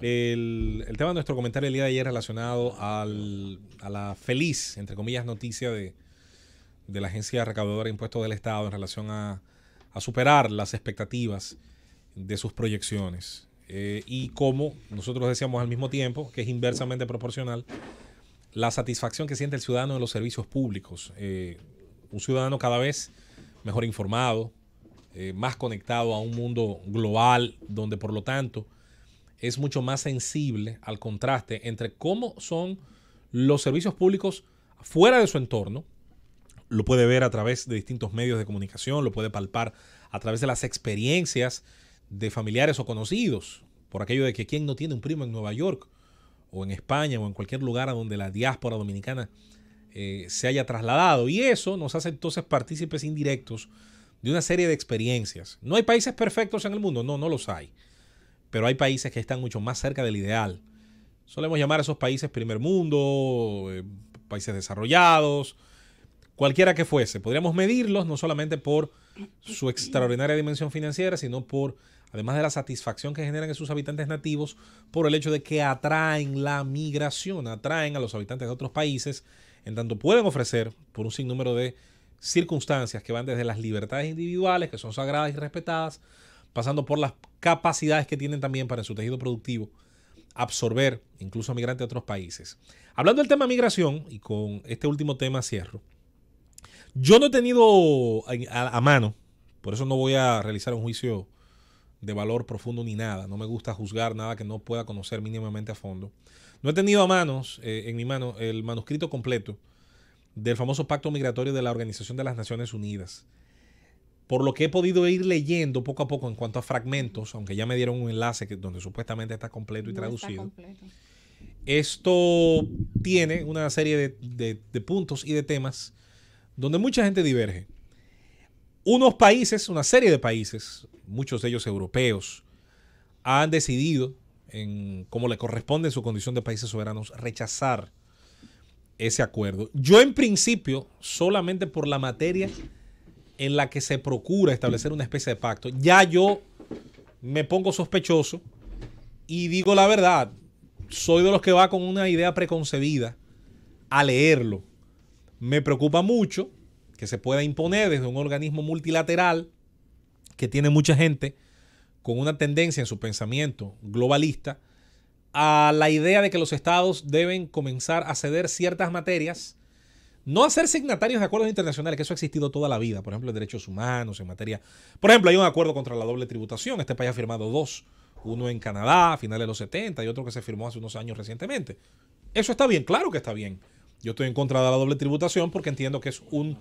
el tema de nuestro comentario el día de ayer relacionado a la feliz, entre comillas, noticia de la Agencia Recaudadora de Impuestos del Estado en relación a superar las expectativas de sus proyecciones, y como nosotros decíamos al mismo tiempo que es inversamente proporcional la satisfacción que siente el ciudadano de los servicios públicos, un ciudadano cada vez mejor informado, más conectado a un mundo global, donde por lo tanto es mucho más sensible al contraste entre cómo son los servicios públicos fuera de su entorno. Lo puede ver a través de distintos medios de comunicación, lo puede palpar a través de las experiencias de familiares o conocidos, por aquello de que quién no tiene un primo en Nueva York o en España o en cualquier lugar a donde la diáspora dominicana se haya trasladado, y eso nos hace entonces partícipes indirectos de una serie de experiencias. No hay países perfectos en el mundo, no los hay, pero hay países que están mucho más cerca del ideal. Solemos llamar a esos países primer mundo, países desarrollados, cualquiera que fuese. Podríamos medirlos no solamente por su extraordinaria dimensión financiera, sino por, además de la satisfacción que generan en sus habitantes nativos, por el hecho de que atraen la migración, atraen a los habitantes de otros países, en tanto pueden ofrecer por un sinnúmero de circunstancias que van desde las libertades individuales, que son sagradas y respetadas, pasando por las capacidades que tienen también para en su tejido productivo absorber incluso a migrantes de otros países. Hablando del tema migración, y con este último tema cierro, yo no he tenido a mano, por eso no voy a realizar un juicio de valor profundo ni nada, no me gusta juzgar nada que no pueda conocer mínimamente a fondo. No he tenido a manos, en mi mano, el manuscrito completo del famoso pacto migratorio de la Organización de las Naciones Unidas. Por lo que he podido ir leyendo poco a poco en cuanto a fragmentos, aunque ya me dieron un enlace donde supuestamente está completo y traducido. Esto tiene una serie de puntos y de temas donde mucha gente diverge. Unos países, una serie de países, muchos de ellos europeos, han decidido, como le corresponde en su condición de países soberanos, rechazar ese acuerdo. Yo en principio, solamente por la materia en la que se procura establecer una especie de pacto, ya yo me pongo sospechoso y digo la verdad, soy de los que va con una idea preconcebida a leerlo. Me preocupa mucho que se pueda imponer desde un organismo multilateral que tiene mucha gente con una tendencia en su pensamiento globalista a la idea de que los estados deben comenzar a ceder ciertas materias, no a ser signatarios de acuerdos internacionales, que eso ha existido toda la vida, por ejemplo, en derechos humanos, en materia... Por ejemplo, hay un acuerdo contra la doble tributación, este país ha firmado 2, uno en Canadá a finales de los 70 y otro que se firmó hace unos años recientemente. Eso está bien, claro que está bien. Yo estoy en contra de la doble tributación porque entiendo que es un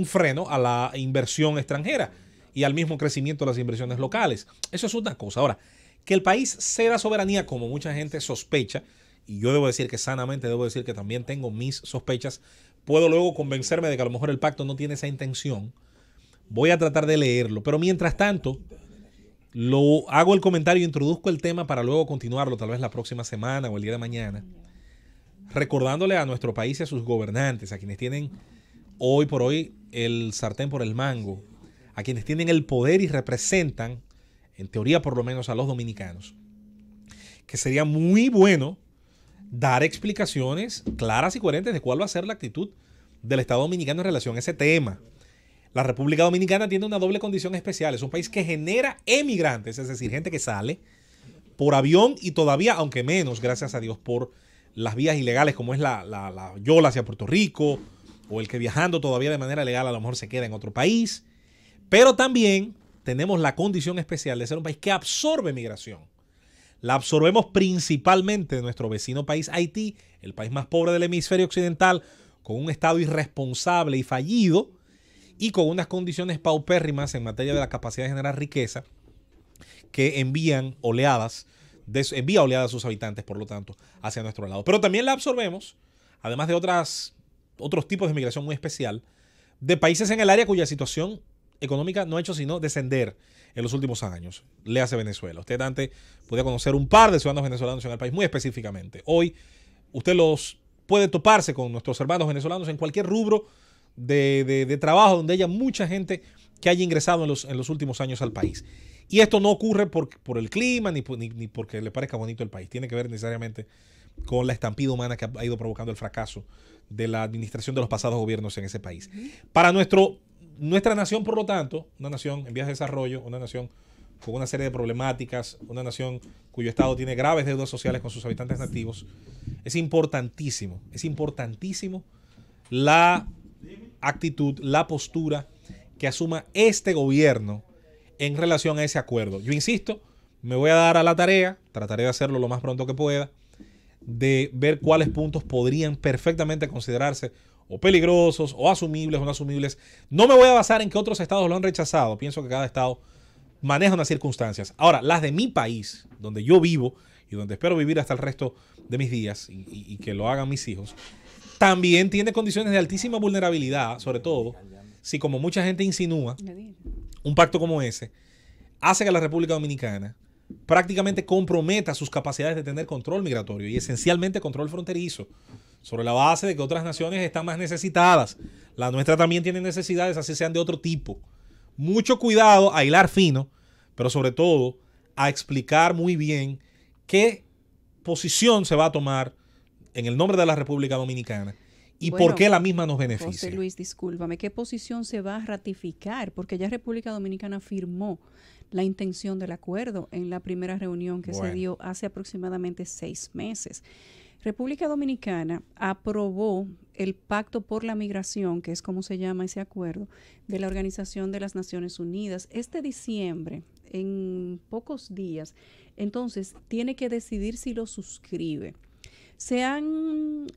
freno a la inversión extranjera y al mismo crecimiento de las inversiones locales. Eso es una cosa. Ahora, que el país ceda soberanía, como mucha gente sospecha, y yo debo decir que sanamente, debo decir que también tengo mis sospechas, puedo luego convencerme de que a lo mejor el pacto no tiene esa intención. Voy a tratar de leerlo, pero mientras tanto, hago el comentario, introduzco el tema para luego continuarlo, tal vez la próxima semana o el día de mañana, recordándole a nuestro país y a sus gobernantes, a quienes tienen hoy por hoy el sartén por el mango, a quienes tienen el poder y representan, en teoría por lo menos, a los dominicanos, que sería muy bueno dar explicaciones claras y coherentes de cuál va a ser la actitud del Estado dominicano en relación a ese tema. La República Dominicana tiene una doble condición especial. Es un país que genera emigrantes, es decir, gente que sale por avión y todavía, aunque menos, gracias a Dios, por las vías ilegales como es la yola hacia Puerto Rico, o el que viajando todavía de manera legal a lo mejor se queda en otro país. Pero también tenemos la condición especial de ser un país que absorbe migración. La absorbemos principalmente de nuestro vecino país Haití, el país más pobre del hemisferio occidental, con un Estado irresponsable y fallido y con unas condiciones paupérrimas en materia de la capacidad de generar riqueza, que envía oleadas a sus habitantes, por lo tanto, hacia nuestro lado. Pero también la absorbemos, además de otros tipos de migración muy especial, de países en el área cuya situación económica no ha hecho sino descender en los últimos años. Léase Venezuela. Usted antes podía conocer un par de ciudadanos venezolanos en el país, muy específicamente. Hoy usted puede toparse con nuestros hermanos venezolanos en cualquier rubro de trabajo donde haya mucha gente que haya ingresado en los últimos años al país. Y esto no ocurre por el clima ni porque le parezca bonito el país. Tiene que ver necesariamente con la estampida humana que ha ido provocando el fracaso de la administración de los pasados gobiernos en ese país. Para nuestra nación, por lo tanto, una nación en vías de desarrollo, una nación con una serie de problemáticas, una nación cuyo Estado tiene graves deudas sociales con sus habitantes nativos, es importantísimo la actitud, la postura que asuma este gobierno en relación a ese acuerdo. Yo insisto, me voy a dar a la tarea, trataré de hacerlo lo más pronto que pueda, de ver cuáles puntos podrían perfectamente considerarse o peligrosos, o asumibles, o no asumibles. No me voy a basar en que otros estados lo han rechazado. Pienso que cada estado maneja unas circunstancias. Ahora, las de mi país, donde yo vivo y donde espero vivir hasta el resto de mis días y que lo hagan mis hijos, también tiene condiciones de altísima vulnerabilidad, sobre todo si, como mucha gente insinúa, un pacto como ese hace que la República Dominicana prácticamente comprometa sus capacidades de tener control migratorio y esencialmente control fronterizo, sobre la base de que otras naciones están más necesitadas. La nuestra también tiene necesidades, así sean de otro tipo. Mucho cuidado a hilar fino, pero sobre todo a explicar muy bien qué posición se va a tomar en el nombre de la República Dominicana y por qué la misma nos beneficia. José Luis, discúlpame, ¿qué posición se va a ratificar? Porque ya República Dominicana firmó la intención del acuerdo en la primera reunión que se dio hace aproximadamente 6 meses. República Dominicana aprobó el Pacto por la Migración, que es como se llama ese acuerdo, de la Organización de las Naciones Unidas, este diciembre, en pocos días. Entonces, tiene que decidir si lo suscribe. Se han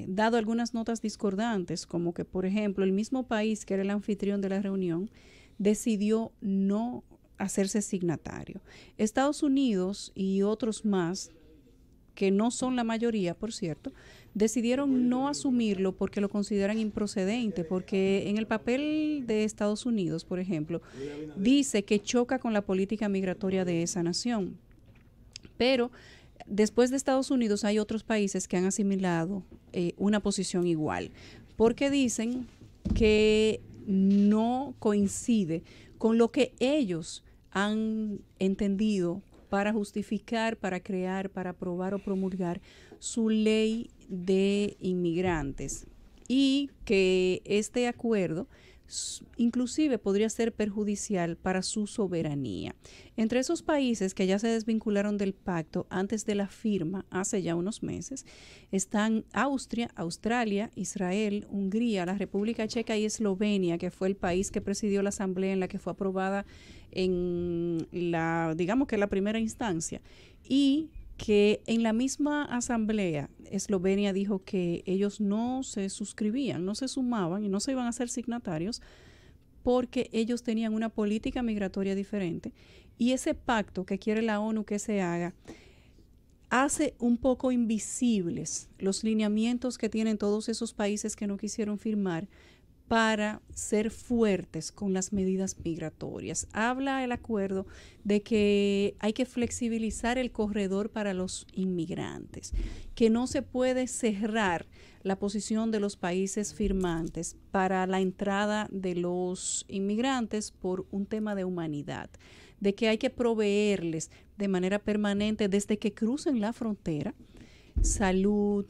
dado algunas notas discordantes, como que, por ejemplo, el mismo país que era el anfitrión de la reunión decidió no hacerse signatario. Estados Unidos y otros más, que no son la mayoría, por cierto, decidieron no asumirlo porque lo consideran improcedente, porque en el papel de Estados Unidos, por ejemplo, dice que choca con la política migratoria de esa nación. Pero después de Estados Unidos hay otros países que han asimilado una posición igual, porque dicen que no coincide con lo que ellos han entendido para justificar, para crear, para aprobar o promulgar su ley de inmigrantes, y que este acuerdo inclusive podría ser perjudicial para su soberanía. Entre esos países que ya se desvincularon del pacto antes de la firma, hace ya unos meses, están Austria, Australia, Israel, Hungría, la República Checa y Eslovenia, que fue el país que presidió la asamblea en la que fue aprobada en la, digamos que la primera instancia, y que en la misma asamblea Eslovenia dijo que ellos no se suscribían, no se sumaban y no se iban a ser signatarios porque ellos tenían una política migratoria diferente, y ese pacto que quiere la ONU que se haga hace un poco invisibles los lineamientos que tienen todos esos países que no quisieron firmar para ser fuertes con las medidas migratorias. Habla el acuerdo de que hay que flexibilizar el corredor para los inmigrantes, que no se puede cerrar la posición de los países firmantes para la entrada de los inmigrantes por un tema de humanidad, de que hay que proveerles de manera permanente desde que crucen la frontera salud,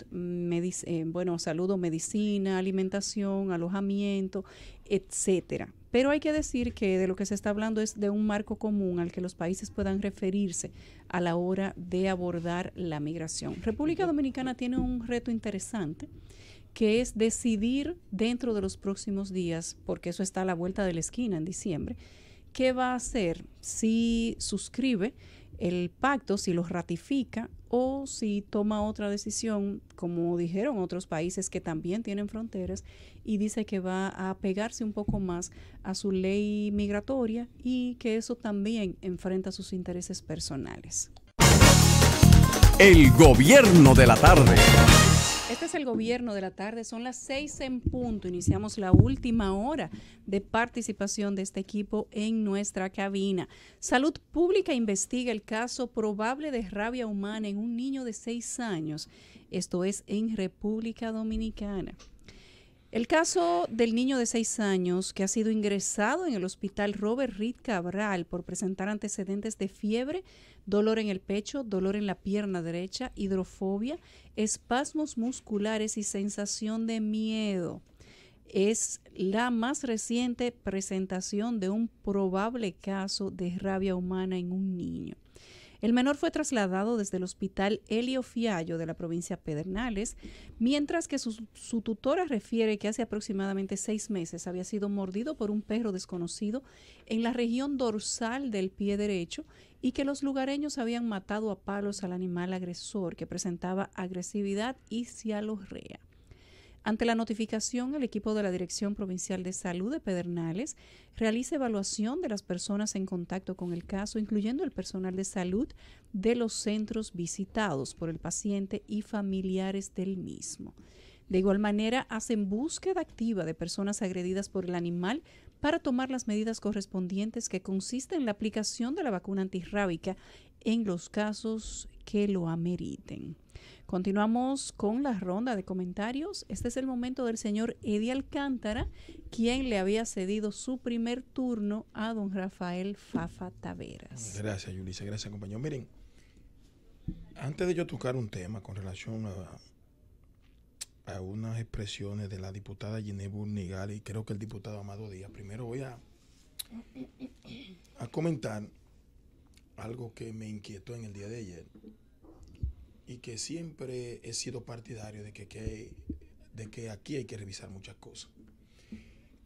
salud o medicina, alimentación, alojamiento, etcétera. Pero hay que decir que de lo que se está hablando es de un marco común al que los países puedan referirse a la hora de abordar la migración. República Dominicana tiene un reto interesante, que es decidir dentro de los próximos días, porque eso está a la vuelta de la esquina en diciembre, qué va a hacer, si suscribe el pacto, si lo ratifica o si toma otra decisión, como dijeron otros países que también tienen fronteras, y dice que va a pegarse un poco más a su ley migratoria y que eso también enfrenta sus intereses personales. El gobierno de la tarde. Este es el gobierno de la tarde, son las 6 en punto. Iniciamos la última hora de participación de este equipo en nuestra cabina. Salud Pública investiga el caso probable de rabia humana en un niño de 6 años. Esto es en República Dominicana. El caso del niño de 6 años que ha sido ingresado en el hospital Robert Reed Cabral por presentar antecedentes de fiebre, dolor en el pecho, dolor en la pierna derecha, hidrofobia, espasmos musculares y sensación de miedo. Es la más reciente presentación de un probable caso de rabia humana en un niño. El menor fue trasladado desde el hospital Elio Fiallo de la provincia de Pedernales, mientras que su tutora refiere que hace aproximadamente 6 meses había sido mordido por un perro desconocido en la región dorsal del pie derecho y que los lugareños habían matado a palos al animal agresor, que presentaba agresividad y cialorrea. Ante la notificación, el equipo de la Dirección Provincial de Salud de Pedernales realiza evaluación de las personas en contacto con el caso, incluyendo el personal de salud de los centros visitados por el paciente y familiares del mismo. De igual manera, hacen búsqueda activa de personas agredidas por el animal para tomar las medidas correspondientes, que consisten en la aplicación de la vacuna antirrábica en los casos que lo ameriten. Continuamos con la ronda de comentarios. Este es el momento del señor Eddie Alcántara, quien le había cedido su primer turno a don Rafael Fafa Taveras. Gracias, Yulisa. Gracias, compañero. Miren, antes de yo tocar un tema con relación a unas expresiones de la diputada Ginés Burnigal y creo que el diputado Amado Díaz, primero voy a comentar algo que me inquietó en el día de ayer y que siempre he sido partidario de que aquí hay que revisar muchas cosas.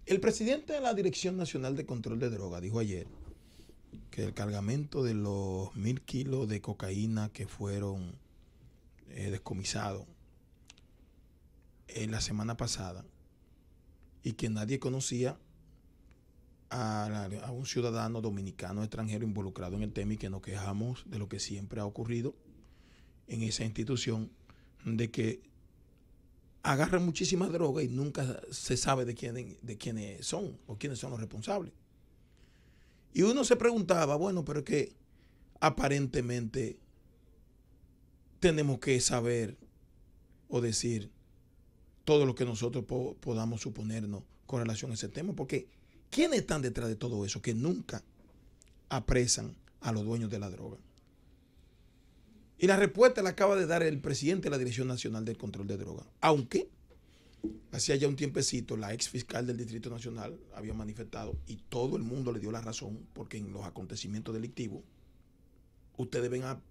El presidente de la Dirección Nacional de Control de Drogas dijo ayer que el cargamento de los 1.000 kilos de cocaína que fueron descomisado la semana pasada y que nadie conocía a un ciudadano dominicano extranjero involucrado en el tema, y que nos quejamos de lo que siempre ha ocurrido en esa institución, de que agarran muchísima droga y nunca se sabe de quiénes son o quiénes son los responsables. Y uno se preguntaba, bueno, pero es que aparentemente tenemos que saber o decir todo lo que nosotros podamos suponernos con relación a ese tema, porque ¿quiénes están detrás de todo eso que nunca apresan a los dueños de la droga? Y la respuesta la acaba de dar el presidente de la Dirección Nacional del Control de Drogas, aunque hacía ya un tiempecito la ex fiscal del Distrito Nacional había manifestado, y todo el mundo le dio la razón, porque en los acontecimientos delictivos ustedes ven a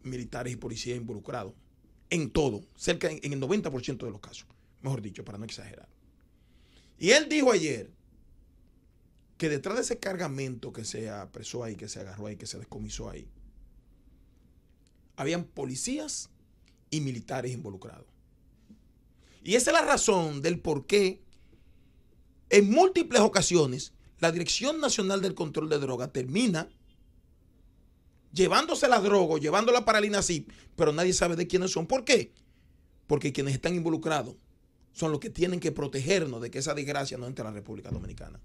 militares y policías involucrados en todo, en el 90% de los casos, mejor dicho, para no exagerar. Y él dijo ayer que detrás de ese cargamento que se apresó ahí, que se agarró ahí, que se descomisó ahí, habían policías y militares involucrados. Y esa es la razón del por qué en múltiples ocasiones la Dirección Nacional del Control de Drogas termina llevándose la droga, llevándola para el INACIP, pero nadie sabe de quiénes son. ¿Por qué? Porque quienes están involucrados son los que tienen que protegernos de que esa desgracia no entre a la República Dominicana,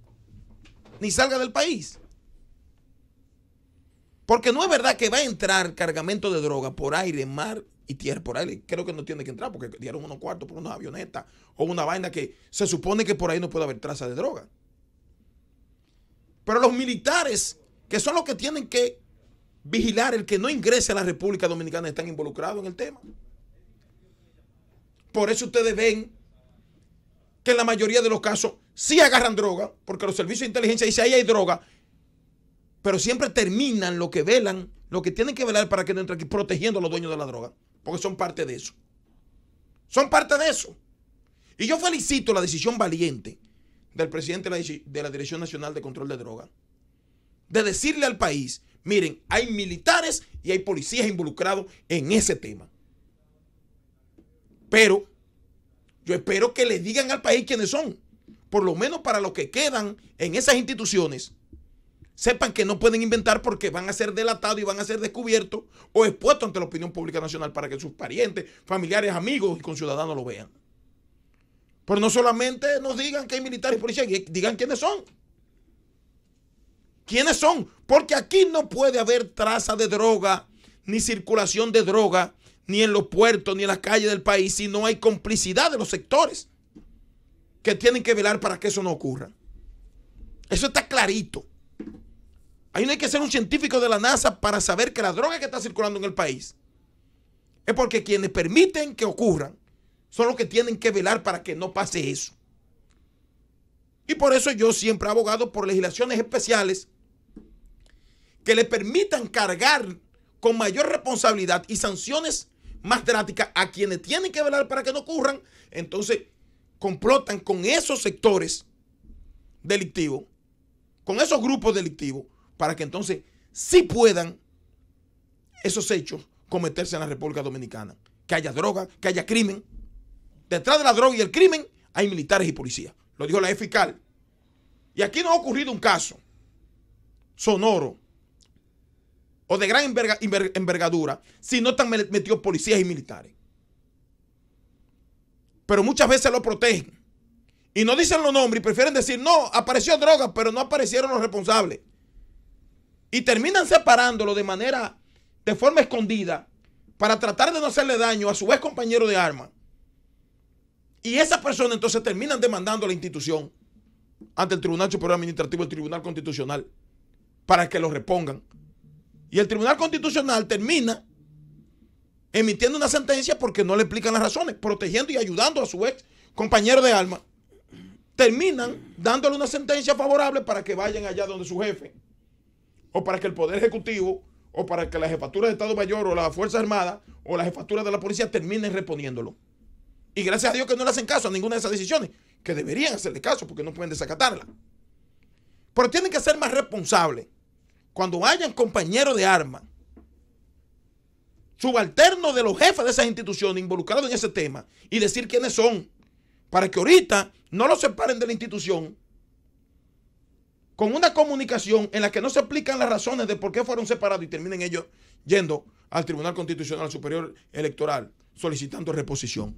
ni salga del país. Porque no es verdad que va a entrar cargamento de droga por aire, mar y tierra. Por aire creo que no tiene que entrar, porque dieron unos cuartos por una avioneta o una vaina que se supone que por ahí no puede haber traza de droga. Pero los militares, que son los que tienen que vigilar el que no ingrese a la República Dominicana, están involucrados en el tema. Por eso ustedes ven que en la mayoría de los casos sí agarran droga, porque los servicios de inteligencia dicen ahí hay droga, pero siempre terminan lo que velan, lo que tienen que velar para que no entre aquí, protegiendo a los dueños de la droga, porque son parte de eso. Son parte de eso. Y yo felicito la decisión valiente del presidente de la Dirección Nacional de Control de Drogas de decirle al país, miren, hay militares y hay policías involucrados en ese tema. Pero yo espero que le digan al país quiénes son, por lo menos para los que quedan en esas instituciones, sepan que no pueden inventar, porque van a ser delatados y van a ser descubiertos o expuestos ante la opinión pública nacional para que sus parientes, familiares, amigos y conciudadanos lo vean. Pero no solamente nos digan que hay militares y policías, digan quiénes son. ¿Quiénes son? Porque aquí no puede haber traza de droga, ni circulación de droga, ni en los puertos, ni en las calles del país, si no hay complicidad de los sectores que tienen que velar para que eso no ocurra. Eso está clarito. Ahí no hay que ser un científico de la NASA para saber que la droga que está circulando en el país es porque quienes permiten que ocurran son los que tienen que velar para que no pase eso. Y por eso yo siempre he abogado por legislaciones especiales que le permitan cargar con mayor responsabilidad y sanciones más drásticas a quienes tienen que velar para que no ocurran. Entonces complotan con esos sectores delictivos, con esos grupos delictivos, para que entonces sí puedan esos hechos cometerse en la República Dominicana. Que haya droga, que haya crimen. Detrás de la droga y el crimen hay militares y policías. Lo dijo la ex fiscal. Y aquí no ha ocurrido un caso sonoro o de gran envergadura si no están metidos policías y militares. Pero muchas veces lo protegen y no dicen los nombres y prefieren decir, no, apareció droga, pero no aparecieron los responsables. Y terminan separándolo de forma escondida, para tratar de no hacerle daño a su ex compañero de armas. Y esa persona entonces terminan demandando a la institución ante el Tribunal Superior Administrativo, el Tribunal Constitucional, para que lo repongan. Y el Tribunal Constitucional termina emitiendo una sentencia porque no le explican las razones, protegiendo y ayudando a su ex compañero de armas. Terminan dándole una sentencia favorable para que vayan allá donde su jefe, o para que el Poder Ejecutivo, o para que la Jefatura de Estado Mayor, o las Fuerzas Armadas, o la Jefatura de la Policía terminen reponiéndolo. Y gracias a Dios que no le hacen caso a ninguna de esas decisiones, que deberían hacerle caso porque no pueden desacatarla. Pero tienen que ser más responsables. Cuando hayan compañeros de armas subalternos de los jefes de esas instituciones involucrados en ese tema y decir quiénes son, para que ahorita no los separen de la institución con una comunicación en la que no se explican las razones de por qué fueron separados y terminen ellos yendo al Tribunal Constitucional Superior Electoral solicitando reposición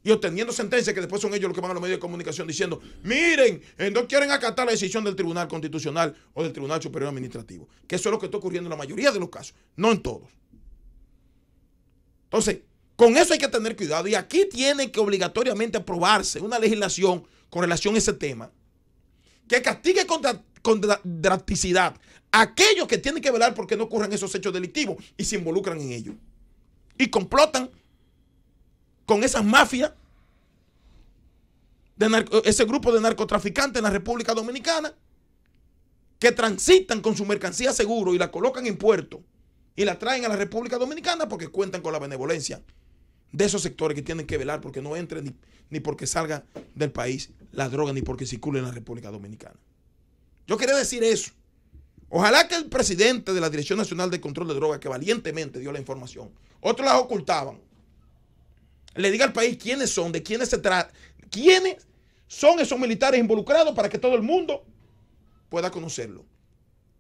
y obteniendo sentencias que después son ellos los que van a los medios de comunicación diciendo, miren, no quieren acatar la decisión del Tribunal Constitucional o del Tribunal Superior Administrativo, que eso es lo que está ocurriendo en la mayoría de los casos, no en todos. Entonces, con eso hay que tener cuidado y aquí tiene que obligatoriamente aprobarse una legislación con relación a ese tema que castigue con drasticidad a aquellos que tienen que velar porque no ocurran esos hechos delictivos y se involucran en ellos y complotan con esas mafias, ese grupo de narcotraficantes en la República Dominicana que transitan con su mercancía seguro y la colocan en puerto y la traen a la República Dominicana porque cuentan con la benevolencia de esos sectores que tienen que velar porque no entre ni porque salga del país la droga ni porque circule en la República Dominicana. Yo quería decir eso. Ojalá que el presidente de la Dirección Nacional de Control de Drogas, que valientemente dio la información, otros las ocultaban, le diga al país quiénes son, de quiénes se trata, quiénes son esos militares involucrados para que todo el mundo pueda conocerlo.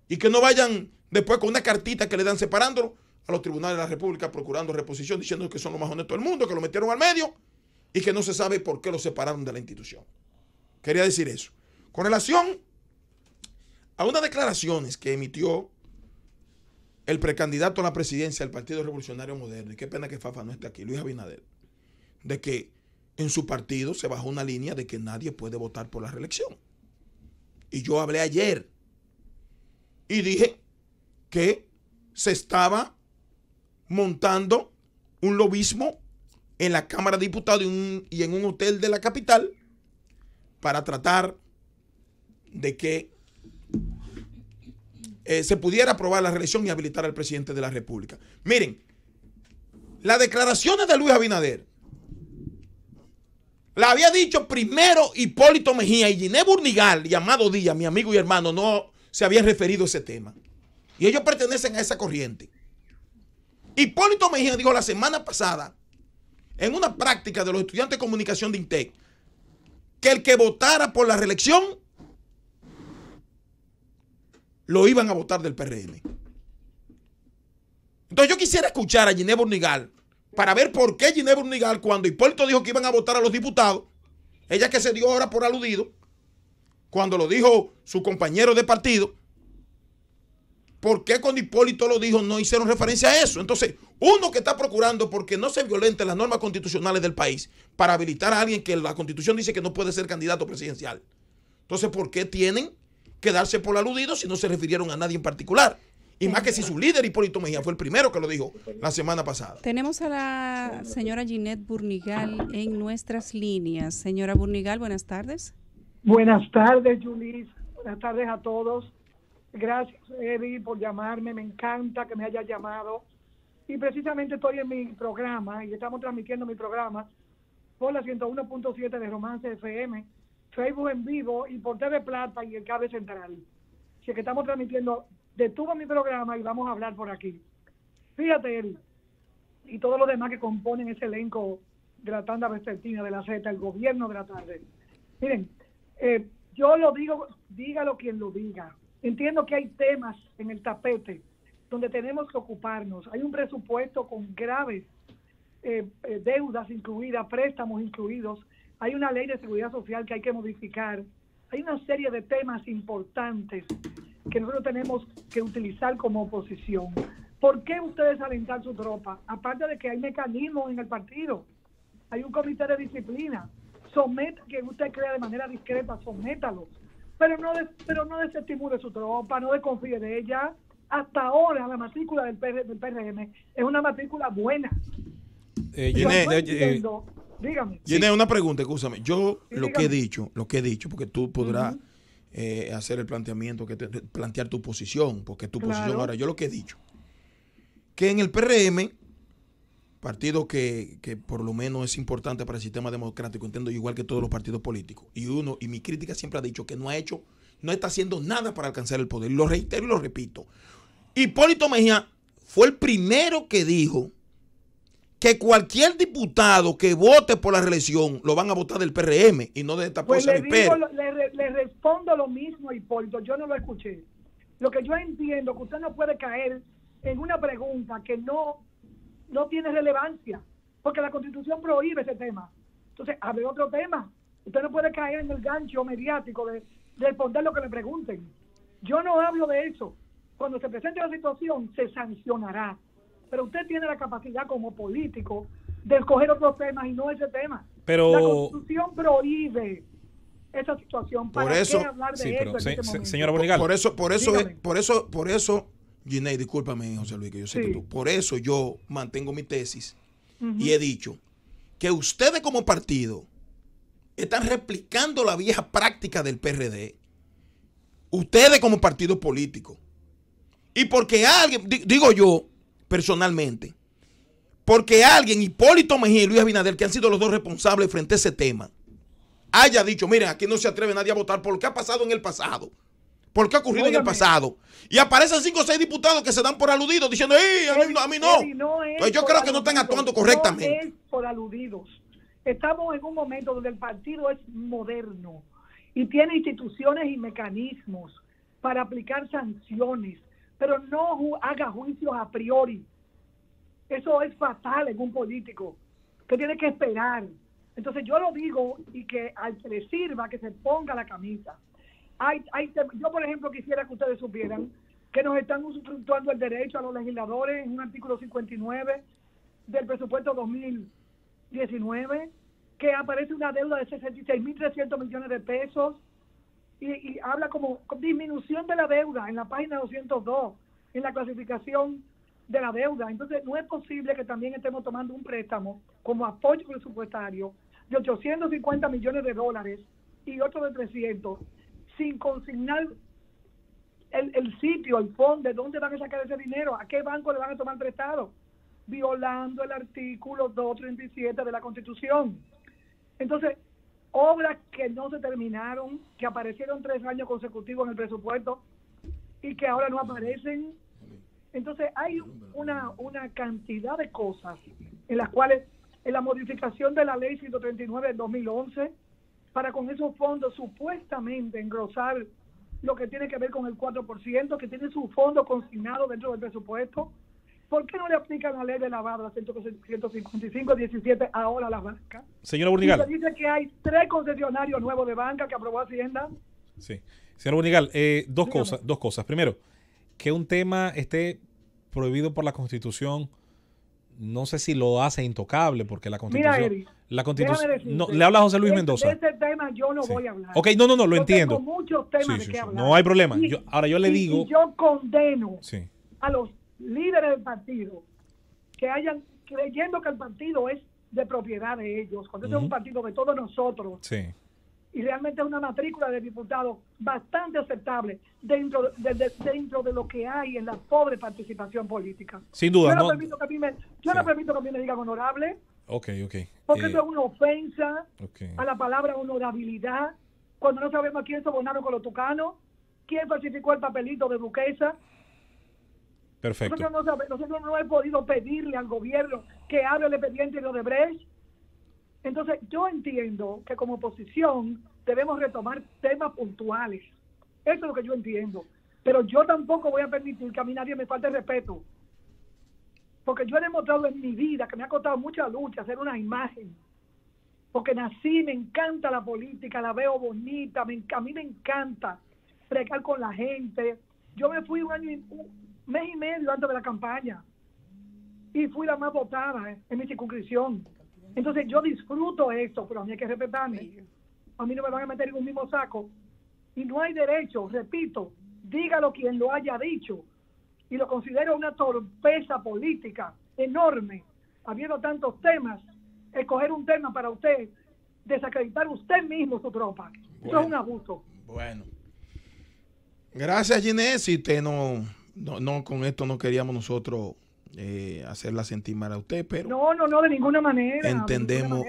Y que no vayan después con una cartita que le dan separándolo a los tribunales de la República procurando reposición, diciendo que son los más honestos del mundo, que lo metieron al medio y que no se sabe por qué lo separaron de la institución. Quería decir eso. Con relación a unas declaraciones que emitió el precandidato a la presidencia del Partido Revolucionario Moderno, y qué pena que Fafa no esté aquí, Luis Abinader, de que en su partido se bajó una línea de que nadie puede votar por la reelección. Y yo hablé ayer y dije que se estaba montando un lobismo en la Cámara de Diputados y en un hotel de la capital para tratar de que se pudiera aprobar la reelección y habilitar al presidente de la República. Miren, las declaraciones de Luis Abinader la había dicho primero Hipólito Mejía y Giné Burnigal y Amado Díaz, mi amigo y hermano, no se habían referido a ese tema. Y ellos pertenecen a esa corriente. Hipólito Mejía dijo la semana pasada, en una práctica de los estudiantes de comunicación de INTEC, que el que votara por la reelección lo iban a votar del PRM. Entonces yo quisiera escuchar a Giné Burnigal para ver por qué Giné Burnigal, cuando Hipólito dijo que iban a votar a los diputados, ella que se dio ahora por aludido, cuando lo dijo su compañero de partido, ¿por qué cuando Hipólito lo dijo no hicieron referencia a eso? Entonces, uno que está procurando porque no se violenten las normas constitucionales del país para habilitar a alguien que la Constitución dice que no puede ser candidato presidencial. Entonces, ¿por qué tienen que darse por aludido si no se refirieron a nadie en particular? Y más que si su líder, Hipólito Mejía, fue el primero que lo dijo la semana pasada. Tenemos a la señora Giné Burnigal en nuestras líneas. Señora Burnigal, buenas tardes. Buenas tardes, Yulis. Buenas tardes a todos. Gracias, Eddie, por llamarme. Me encanta que me hayas llamado. Y precisamente estoy en mi programa y estamos transmitiendo mi programa por la 101.7 de Romance FM, Facebook en vivo y por TV Plata y el cable central. Así que estamos transmitiendo de todo mi programa y vamos a hablar por aquí. Fíjate, Eddie, y todos los demás que componen ese elenco de la tanda vespertina de la Z, el gobierno de la tarde. Miren, yo lo digo, dígalo quien lo diga. Entiendo que hay temas en el tapete donde tenemos que ocuparnos. Hay un presupuesto con graves deudas incluidas, préstamos incluidos. Hay una ley de seguridad social que hay que modificar. Hay una serie de temas importantes que nosotros tenemos que utilizar como oposición. ¿Por qué ustedes alentar su tropa? Aparte de que hay mecanismos en el partido. Hay un comité de disciplina. Someta, que usted crea de manera discreta, sométalo. Pero no desestimule su tropa, no desconfíe de ella. Hasta ahora la matrícula del PRM es una matrícula buena. Dígame. Giné, una pregunta, escúchame. Yo sí, lo que he dicho, porque tú podrás hacer el planteamiento, plantear tu posición, porque tu posición ahora, yo lo que he dicho, que en el PRM, partido que por lo menos es importante para el sistema democrático, entiendo igual que todos los partidos políticos, y mi crítica siempre ha dicho que no está haciendo nada para alcanzar el poder, lo reitero y lo repito. Hipólito Mejía fue el primero que dijo que cualquier diputado que vote por la reelección lo van a votar del PRM y no de esta Pues cosa le, de digo, le respondo lo mismo, Hipólito, yo no lo escuché. Lo que yo entiendo que usted no puede caer en una pregunta que no tiene relevancia, porque la Constitución prohíbe ese tema. Entonces, hable otro tema. Usted no puede caer en el gancho mediático de responder lo que le pregunten. Yo no hablo de eso. Cuando se presente la situación, se sancionará. Pero usted tiene la capacidad como político de escoger otros temas y no ese tema. Pero la Constitución prohíbe esa situación. ¿Para por eso, qué hablar de sí, eso pero, en este momento? señora Bonigal. Por eso, Ginei, discúlpame, José Luis, que yo sé que tú. Por eso yo mantengo mi tesis y he dicho que ustedes como partido están replicando la vieja práctica del PRD. Ustedes como partido político. Y porque alguien, digo yo personalmente, porque alguien, Hipólito Mejía y Luis Abinader, que han sido los dos responsables frente a ese tema, haya dicho, miren, aquí no se atreve nadie a votar por lo que ha pasado en el pasado, por lo que ha ocurrido en el pasado. Y aparecen 5 o 6 diputados que se dan por aludidos diciendo, a mí no. Entonces yo creo que no están actuando correctamente. No es por aludidos. Estamos en un momento donde el partido es moderno y tiene instituciones y mecanismos para aplicar sanciones, pero no haga juicios a priori. Eso es fatal en un político, que tiene que esperar. Entonces yo lo digo y que al que le sirva que se ponga la camisa. Yo, por ejemplo, quisiera que ustedes supieran que nos están usufructuando el derecho a los legisladores en un artículo 59 del presupuesto 2019, que aparece una deuda de 66.300 millones de pesos y habla como disminución de la deuda en la página 202, en la clasificación de la deuda. Entonces no es posible que también estemos tomando un préstamo como apoyo presupuestario de 850 millones de dólares y otro de 300 sin consignar el sitio, el fondo, de dónde van a sacar ese dinero, a qué banco le van a tomar prestado, violando el artículo 237 de la Constitución. Entonces, obras que no se terminaron, que aparecieron 3 años consecutivos en el presupuesto y que ahora no aparecen. Entonces, hay una cantidad de cosas en las cuales, en la modificación de la ley 139 del 2011, para con esos fondos supuestamente engrosar lo que tiene que ver con el 4%, que tiene su fondo consignado dentro del presupuesto. ¿Por qué no le aplican la ley de lavado, la 155-17, ahora a las bancas? Señora Bonigal. Y se dice que hay 3 concesionarios nuevos de banca que aprobó Hacienda. Sí. Señora Bonigal, dos cosas. Primero, que un tema esté prohibido por la Constitución, no sé si lo hace intocable, porque la Constitución... Mira, Eric, no, le habla José Luis Mendoza. De ese tema yo no voy a hablar. Ok, no, lo entiendo. Tengo muchos temas de qué hablar. No hay problema. Ahora yo le digo... Y yo condeno a los líderes del partido que hayan creyendo que el partido es de propiedad de ellos, cuando es un partido de todos nosotros. Sí. Y realmente es una matrícula de diputados bastante aceptable dentro de lo que hay en la pobre participación política. Sin duda. Yo no permito que a mí me digan honorable. Ok. Porque eso es una ofensa a la palabra honorabilidad, cuando no sabemos quién sobornaron con los tucanos, quién falsificó el papelito de duquesa. Perfecto. Nosotros no hemos podido pedirle al gobierno que abra el expediente de Odebrecht. Entonces, yo entiendo que como oposición debemos retomar temas puntuales. Eso es lo que yo entiendo. Pero yo tampoco voy a permitir que a mí nadie me falte respeto. Porque yo he demostrado en mi vida que me ha costado mucha lucha hacer una imagen. Porque nací, me encanta la política, la veo bonita, a mí me encanta fregar con la gente. Yo me fui un mes y medio antes de la campaña y fui la más votada en mi circunscripción. Entonces yo disfruto esto, pero a mí hay que respetarme. A mí no me van a meter en un mismo saco. Y no hay derecho, repito, dígalo quien lo haya dicho. Y lo considero una torpeza política enorme, habiendo tantos temas, escoger un tema para usted, desacreditar usted mismo su tropa. Eso es un abuso. Bueno. Gracias, Ginés. Si usted no, con esto no queríamos nosotros hacerla sentir mal a usted, pero no, de ninguna manera. Entendemos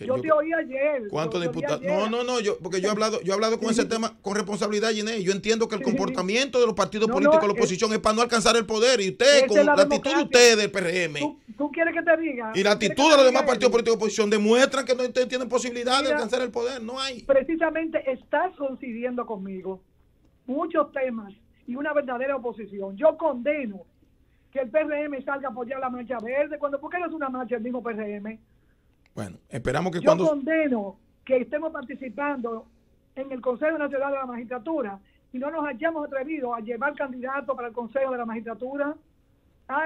Yo te oí ayer. ¿Cuántos diputados? No, porque yo he hablado con ese tema con responsabilidad, Ginés. Yo entiendo que el comportamiento de los partidos políticos de la oposición es para no alcanzar el poder. Y usted, con la actitud de ustedes del PRM. ¿Tú quieres que te diga? Y la actitud de los demás partidos políticos de oposición demuestran que no tienen posibilidad de alcanzar el poder. No hay. Precisamente estás coincidiendo conmigo. Muchos temas y una verdadera oposición. Yo condeno que el PRM salga a apoyar la marcha verde. ¿Por qué no es una marcha el mismo PRM? Bueno, esperamos que Yo cuando... condeno que estemos participando en el Consejo Nacional de la Magistratura y no nos hayamos atrevido a llevar candidatos para el Consejo de la Magistratura.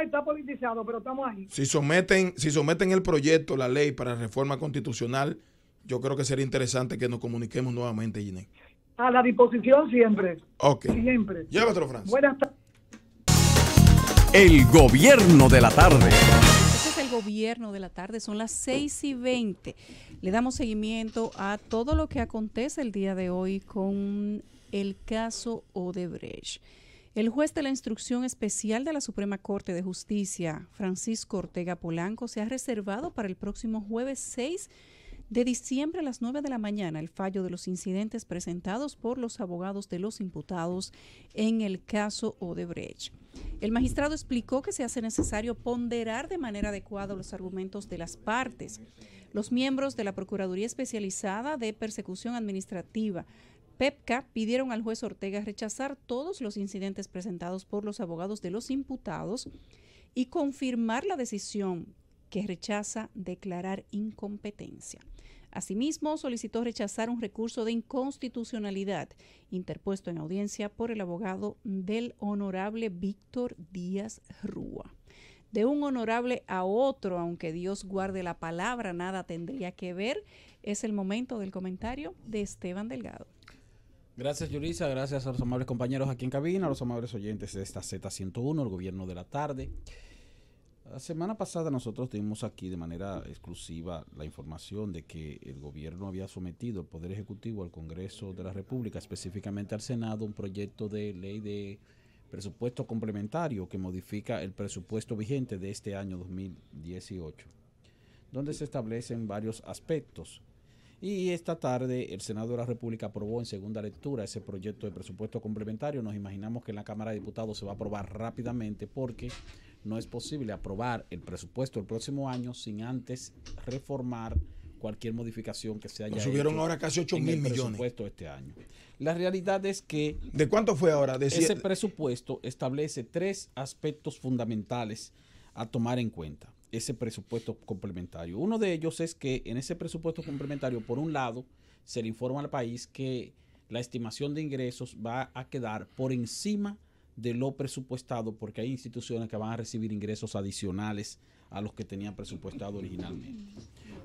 Está politizado, pero estamos ahí. Si someten el proyecto, la ley para reforma constitucional, yo creo que sería interesante que nos comuniquemos nuevamente, Ginés. A la disposición siempre. Ok. Siempre. Llévatelo, Francis. Buenas tardes. El gobierno de la tarde. Este es el gobierno de la tarde, son las 6:20. Le damos seguimiento a todo lo que acontece el día de hoy con el caso Odebrecht. El juez de la Instrucción Especial de la Suprema Corte de Justicia, Francisco Ortega Polanco, se ha reservado para el próximo jueves 6 de diciembre a las 9 de la mañana el fallo de los incidentes presentados por los abogados de los imputados en el caso Odebrecht. El magistrado explicó que se hace necesario ponderar de manera adecuada los argumentos de las partes. Los miembros de la Procuraduría Especializada de Persecución Administrativa, PEPCA, pidieron al juez Ortega rechazar todos los incidentes presentados por los abogados de los imputados y confirmar la decisión que rechaza declarar incompetencia. Asimismo, solicitó rechazar un recurso de inconstitucionalidad interpuesto en audiencia por el abogado del honorable Víctor Díaz Rúa. De un honorable a otro, aunque Dios guarde la palabra, nada tendría que ver. Es el momento del comentario de Esteban Delgado. Gracias, Yulisa. Gracias a los amables compañeros aquí en cabina, a los amables oyentes de esta Z101, el gobierno de la tarde. La semana pasada nosotros tuvimos aquí de manera exclusiva la información de que el gobierno había sometido al Poder Ejecutivo, al Congreso de la República, específicamente al Senado, un proyecto de ley de presupuesto complementario que modifica el presupuesto vigente de este año 2018, donde se establecen varios aspectos. Y esta tarde el Senado de la República aprobó en segunda lectura ese proyecto de presupuesto complementario. Nos imaginamos que en la Cámara de Diputados se va a aprobar rápidamente porque no es posible aprobar el presupuesto del próximo año sin antes reformar cualquier modificación que se haya hecho. Subieron ahora casi 8 mil millones. Presupuesto este año. La realidad es que... ¿De cuánto fue ahora? Ese presupuesto establece 3 aspectos fundamentales a tomar en cuenta. Ese presupuesto complementario. Uno de ellos es que en ese presupuesto complementario, por un lado, se le informa al país que la estimación de ingresos va a quedar por encima de lo presupuestado porque hay instituciones que van a recibir ingresos adicionales a los que tenían presupuestado originalmente.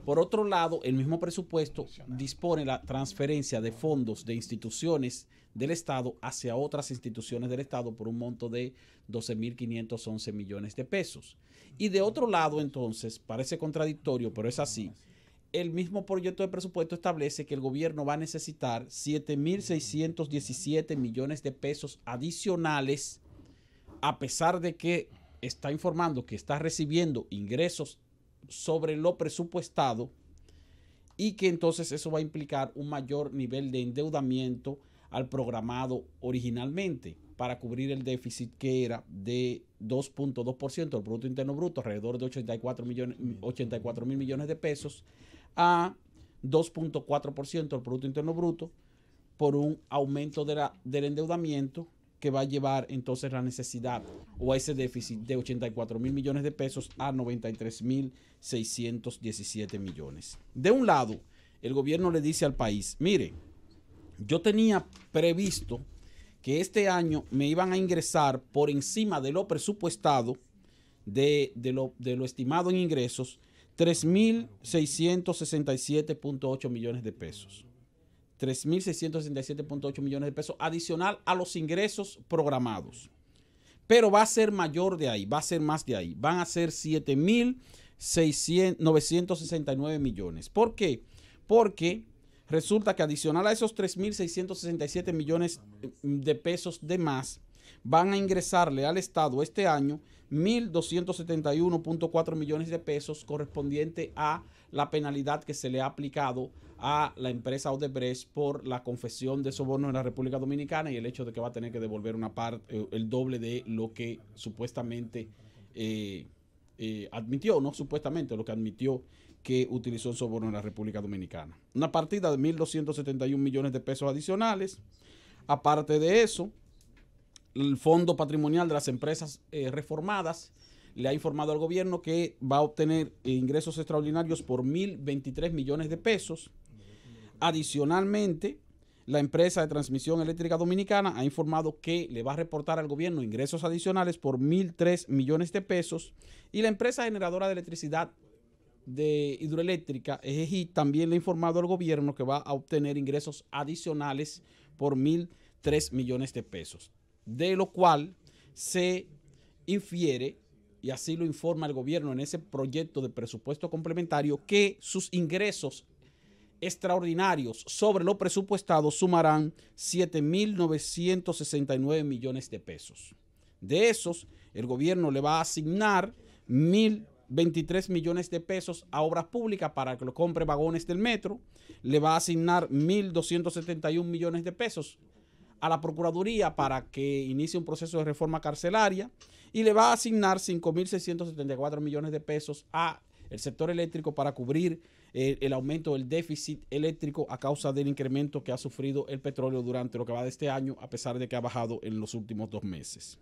Por otro lado, el mismo presupuesto dispone la transferencia de fondos de instituciones del Estado hacia otras instituciones del Estado por un monto de 12.511 millones de pesos. Y de otro lado, entonces, parece contradictorio, pero es así, el mismo proyecto de presupuesto establece que el gobierno va a necesitar 7.617 millones de pesos adicionales, a pesar de que está informando que está recibiendo ingresos sobre lo presupuestado y que entonces eso va a implicar un mayor nivel de endeudamiento al programado originalmente para cubrir el déficit que era de 2.2% del Producto Interno Bruto, alrededor de 84 mil millones de pesos, a 2.4% del Producto Interno Bruto por un aumento del endeudamiento que va a llevar entonces la necesidad o a ese déficit de 84 mil millones de pesos a 93.617 millones. De un lado, el gobierno le dice al país, mire, yo tenía previsto que este año me iban a ingresar por encima de lo presupuestado, de lo estimado en ingresos, 3.667.8 millones de pesos. 3.667.8 millones de pesos adicional a los ingresos programados. Pero va a ser mayor de ahí, va a ser más de ahí. Van a ser 7.969 millones. ¿Por qué? Porque resulta que adicional a esos 3.667 millones de pesos de más, van a ingresarle al Estado este año 1.271.4 millones de pesos correspondiente a la penalidad que se le ha aplicado a la empresa Odebrecht por la confesión de soborno en la República Dominicana y el hecho de que va a tener que devolver una parte, el doble de lo que supuestamente admitió, no supuestamente, lo que admitió que utilizó el soborno en la República Dominicana. Una partida de 1.271 millones de pesos adicionales. Aparte de eso, el Fondo Patrimonial de las Empresas Reformadas le ha informado al gobierno que va a obtener ingresos extraordinarios por 1.023 millones de pesos. Adicionalmente, la empresa de transmisión eléctrica dominicana ha informado que le va a reportar al gobierno ingresos adicionales por 1.003 millones de pesos y la empresa generadora de electricidad de hidroeléctrica, EGI, también le ha informado al gobierno que va a obtener ingresos adicionales por 1.003 millones de pesos, de lo cual se infiere, y así lo informa el gobierno en ese proyecto de presupuesto complementario, que sus ingresos extraordinarios sobre lo presupuestado sumarán 7.969 millones de pesos. De esos, el gobierno le va a asignar 1.023 millones de pesos a obras públicas para que lo compre vagones del metro, le va a asignar 1.271 millones de pesos a la Procuraduría para que inicie un proceso de reforma carcelaria y le va a asignar 5.674 millones de pesos a el sector eléctrico para cubrir el aumento del déficit eléctrico a causa del incremento que ha sufrido el petróleo durante lo que va de este año, a pesar de que ha bajado en los últimos 2 meses.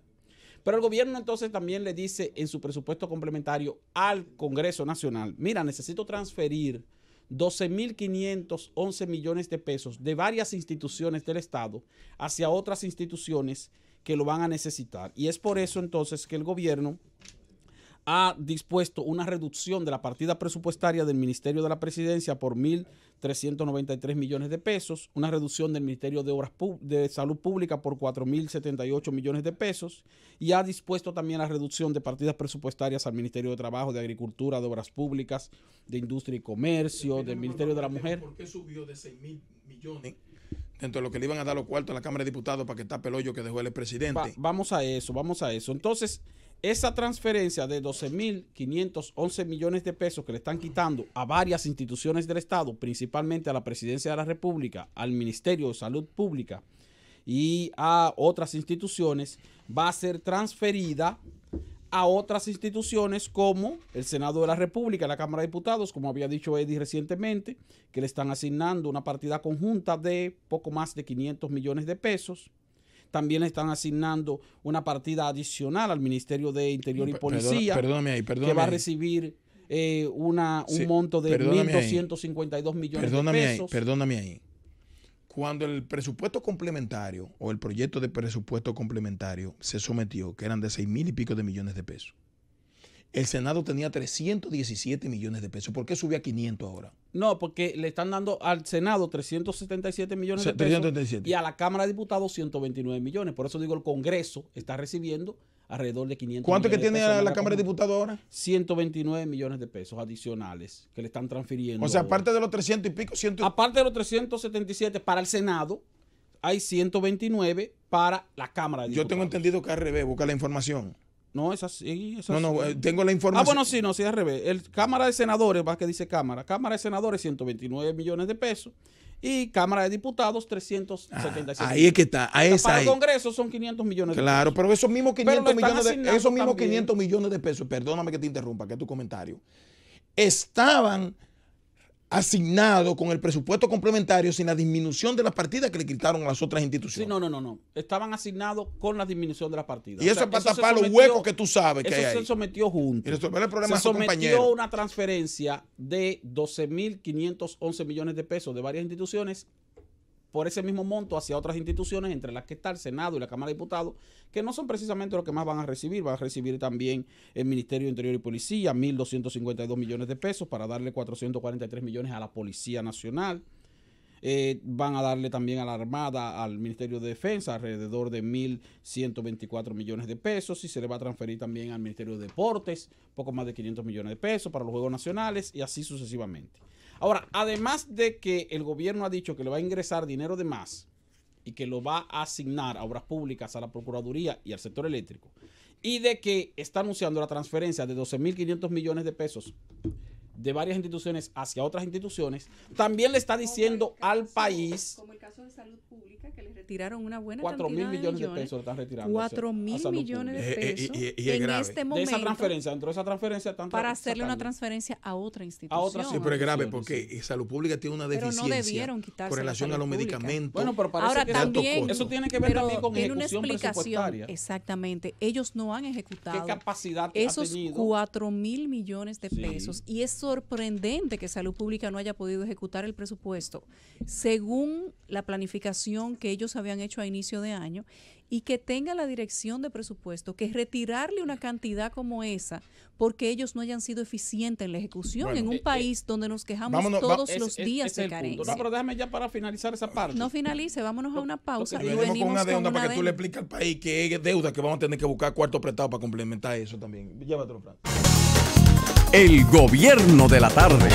Pero el gobierno entonces también le dice en su presupuesto complementario al Congreso Nacional: mira, necesito transferir 12.511 millones de pesos de varias instituciones del Estado hacia otras instituciones que lo van a necesitar. Y es por eso entonces que el gobierno ha dispuesto una reducción de la partida presupuestaria del Ministerio de la Presidencia por 1.393 millones de pesos, una reducción del Ministerio de Salud Pública por 4.078 millones de pesos, y ha dispuesto también la reducción de partidas presupuestarias al Ministerio de Trabajo, de Agricultura, de Obras Públicas, de Industria y Comercio, del Ministerio de la Mujer. ¿Por qué subió de 6.000 millones dentro de lo que le iban a dar los cuartos a la Cámara de Diputados para que tape el hoyo que dejó el presidente? Vamos a eso. Entonces, esa transferencia de 12.511 millones de pesos que le están quitando a varias instituciones del Estado, principalmente a la Presidencia de la República, al Ministerio de Salud Pública y a otras instituciones, va a ser transferida a otras instituciones como el Senado de la República, la Cámara de Diputados, como había dicho Eddie recientemente, que le están asignando una partida conjunta de poco más de 500 millones de pesos. También le están asignando una partida adicional al Ministerio de Interior y Policía, perdóname que va a recibir un monto de 1.252 millones de pesos. Perdóname ahí. Cuando el presupuesto complementario o el proyecto de presupuesto complementario se sometió, que eran de 6.000 y pico de millones de pesos, el Senado tenía 317 millones de pesos. ¿Por qué subió a 500 ahora? No, porque le están dando al Senado 377 millones de pesos 377. Y a la Cámara de Diputados 129 millones. Por eso digo, el Congreso está recibiendo alrededor de 500 ¿Cuánto millones que tiene la Cámara de Diputados ahora? 129 millones de pesos adicionales que le están transfiriendo. O sea, aparte de los 300 y pico, aparte de los 377 para el Senado, hay 129 para la Cámara de Diputados. Yo tengo entendido que al revés, busca la información. No, es así. Tengo la información. Sí, al revés. Cámara de Senadores, va que dice Cámara de Senadores, 129 millones de pesos. Y Cámara de Diputados, 377. Ahí es que está. Para el Congreso son 500 millones de pesos. Claro, pero esos mismos 500 millones de pesos, perdóname que te interrumpa, que es tu comentario, estaban asignado con el presupuesto complementario sin la disminución de las partidas que le quitaron a las otras instituciones. Sí, no. Estaban asignados con la disminución de las partidas. Y eso es para tapar los huecos que tú sabes que hay ahí. Eso se sometió junto. Y resolver el problema se sometió una transferencia de 12.511 millones de pesos de varias instituciones por ese mismo monto hacia otras instituciones, entre las que está el Senado y la Cámara de Diputados, que no son precisamente los que más van a recibir. Van a recibir también el Ministerio de Interior y Policía, 1.252 millones de pesos, para darle 443 millones a la Policía Nacional. Van a darle también a la Armada, al Ministerio de Defensa, alrededor de 1.124 millones de pesos, y se le va a transferir también al Ministerio de Deportes, poco más de 500 millones de pesos para los Juegos Nacionales, y así sucesivamente. Ahora, además de que el gobierno ha dicho que le va a ingresar dinero de más y que lo va a asignar a obras públicas, a la Procuraduría y al sector eléctrico, y de que está anunciando la transferencia de 12.500 millones de pesos de varias instituciones hacia otras instituciones, también le está diciendo al país... Como el caso de salud pública, que le retiraron una buena 4.000 millones de pesos le están retirando. 4.000 millones de pesos y es en grave. este momento. De esa transferencia, dentro de esa transferencia están para hacerle una sacando. transferencia a otra institución. A otra, Sí, pero es grave instituciones, porque salud pública tiene una Pero no deficiencia debieron quitarse con la relación a salud los pública. medicamentos. Bueno, pero parece Ahora que también, eso tiene que ver pero también con tiene una ejecución explicación. presupuestaria. Exactamente. Ellos no han ejecutado ¿Qué capacidad esos ha tenido? 4.000 millones de Sí. pesos. Y es sorprendente que salud pública no haya podido ejecutar el presupuesto según la planificación que ellos habían hecho a inicio de año, y que tenga la dirección de presupuesto que retirarle una cantidad como esa porque ellos no hayan sido eficientes en la ejecución Bueno, en un país donde nos quejamos vámonos, todos Ese- los ese días es de el punto. carencia. No, pero déjame ya para finalizar esa parte. No finalice, vámonos a una pausa que y Y venimos venimos con una deuda con para una que tú le deuda. expliques al país que es deuda, que vamos a tener que buscar cuarto prestado para complementar eso también. Llévatelo, Fran. El gobierno de la tarde.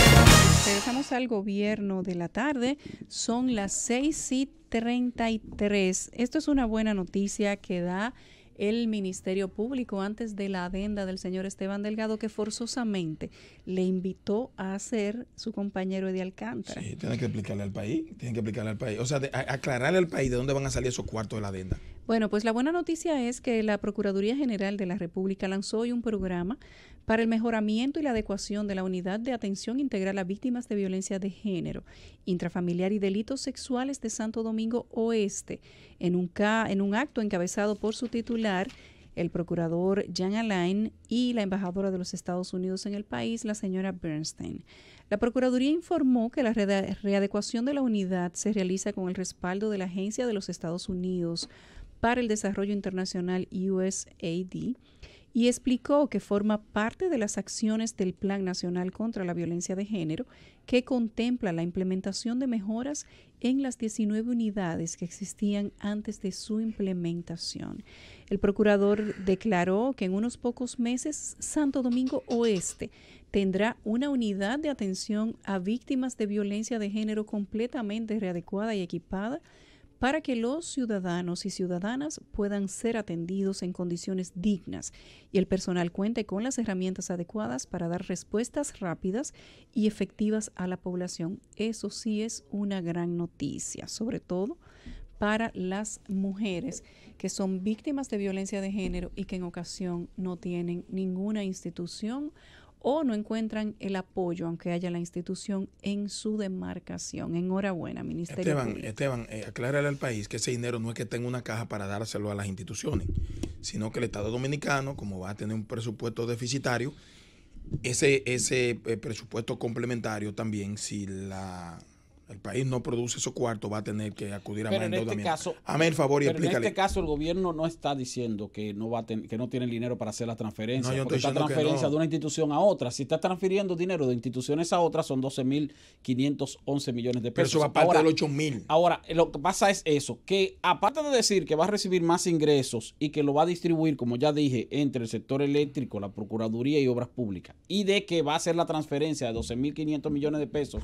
Regresamos al gobierno de la tarde. Son las 6:33. Esto es una buena noticia que da el Ministerio Público antes de la adenda del señor Esteban Delgado, que forzosamente le invitó a hacer su compañero Eddie Alcántara. Sí, tienen que explicarle al país. Tienen que explicarle al país. O sea, aclararle al país de dónde van a salir esos cuartos de la adenda. Bueno, pues la buena noticia es que la Procuraduría General de la República lanzó hoy un programa para el mejoramiento y la adecuación de la Unidad de Atención Integral a Víctimas de Violencia de Género, Intrafamiliar y Delitos Sexuales de Santo Domingo Oeste, en un acto encabezado por su titular, el procurador Jan Alain, y la embajadora de los Estados Unidos en el país, la señora Bernstein. La Procuraduría informó que la readecuación de la unidad se realiza con el respaldo de la Agencia de los Estados Unidos para el Desarrollo Internacional, USAID, y explicó que forma parte de las acciones del Plan Nacional contra la Violencia de Género, que contempla la implementación de mejoras en las 19 unidades que existían antes de su implementación. El procurador declaró que en unos pocos meses Santo Domingo Oeste tendrá una unidad de atención a víctimas de violencia de género completamente readecuada y equipada para que los ciudadanos y ciudadanas puedan ser atendidos en condiciones dignas y el personal cuente con las herramientas adecuadas para dar respuestas rápidas y efectivas a la población. Eso sí es una gran noticia, sobre todo para las mujeres que son víctimas de violencia de género y que en ocasión no tienen ninguna institución o no encuentran el apoyo, aunque haya la institución en su demarcación. Enhorabuena, Ministerio Público. Esteban, aclárale al país que ese dinero no es que tenga una caja para dárselo a las instituciones, sino que el Estado Dominicano, como va a tener un presupuesto deficitario, ese presupuesto complementario también, si el país no produce esos cuartos, va a tener que acudir a más endeudamiento. Hazme el favor y explícale. En este caso el gobierno no está diciendo que no tiene el dinero para hacer la transferencia, No, yo porque estoy está diciendo que transferencia no. de una institución a otra. Si está transfiriendo dinero de instituciones a otras, son 12.511 millones de Pero pesos. eso va aparte de los 8.000. Ahora, lo que pasa es eso, que aparte de decir que va a recibir más ingresos y que lo va a distribuir, como ya dije, entre el sector eléctrico, la Procuraduría y Obras Públicas, y de que va a hacer la transferencia de 12.500 millones de pesos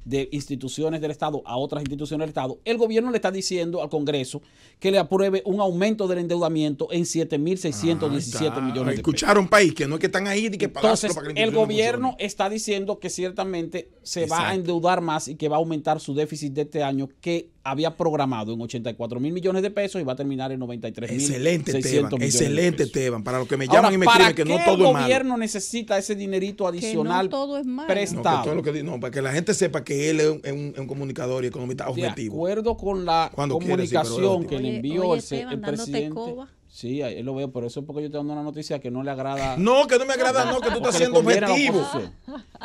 de instituciones del Estado a otras instituciones del Estado, el gobierno le está diciendo al Congreso que le apruebe un aumento del endeudamiento en 7.617 millones de pesos. Escucharon, país, que no es que están ahí y que Entonces, para que la el institución gobierno funcione. está diciendo que ciertamente se va a Exacto. endeudar más y que va a aumentar su déficit de este año, que había programado en 84.000 millones de pesos y va a terminar en 93.600 Excelente, Esteban. millones de Excelente, pesos. Esteban. Para los que me Ahora, llaman y me ¿para escriben que qué no todo el es malo. gobierno necesita ese dinerito adicional todo es malo. No, que prestado? todo lo que no, para que la gente sepa que él es un comunicador y economista De objetivo. acuerdo con la Cuando quiere, sí, pero comunicación es que le Oye, envió oye, el Esteban, dándote presidente. coba. Sí, ahí lo veo, pero eso es porque yo estoy dando una noticia que no le agrada. No, que no me agrada, no, que tú estás Porque le siendo conviene a la objetivo. oposición.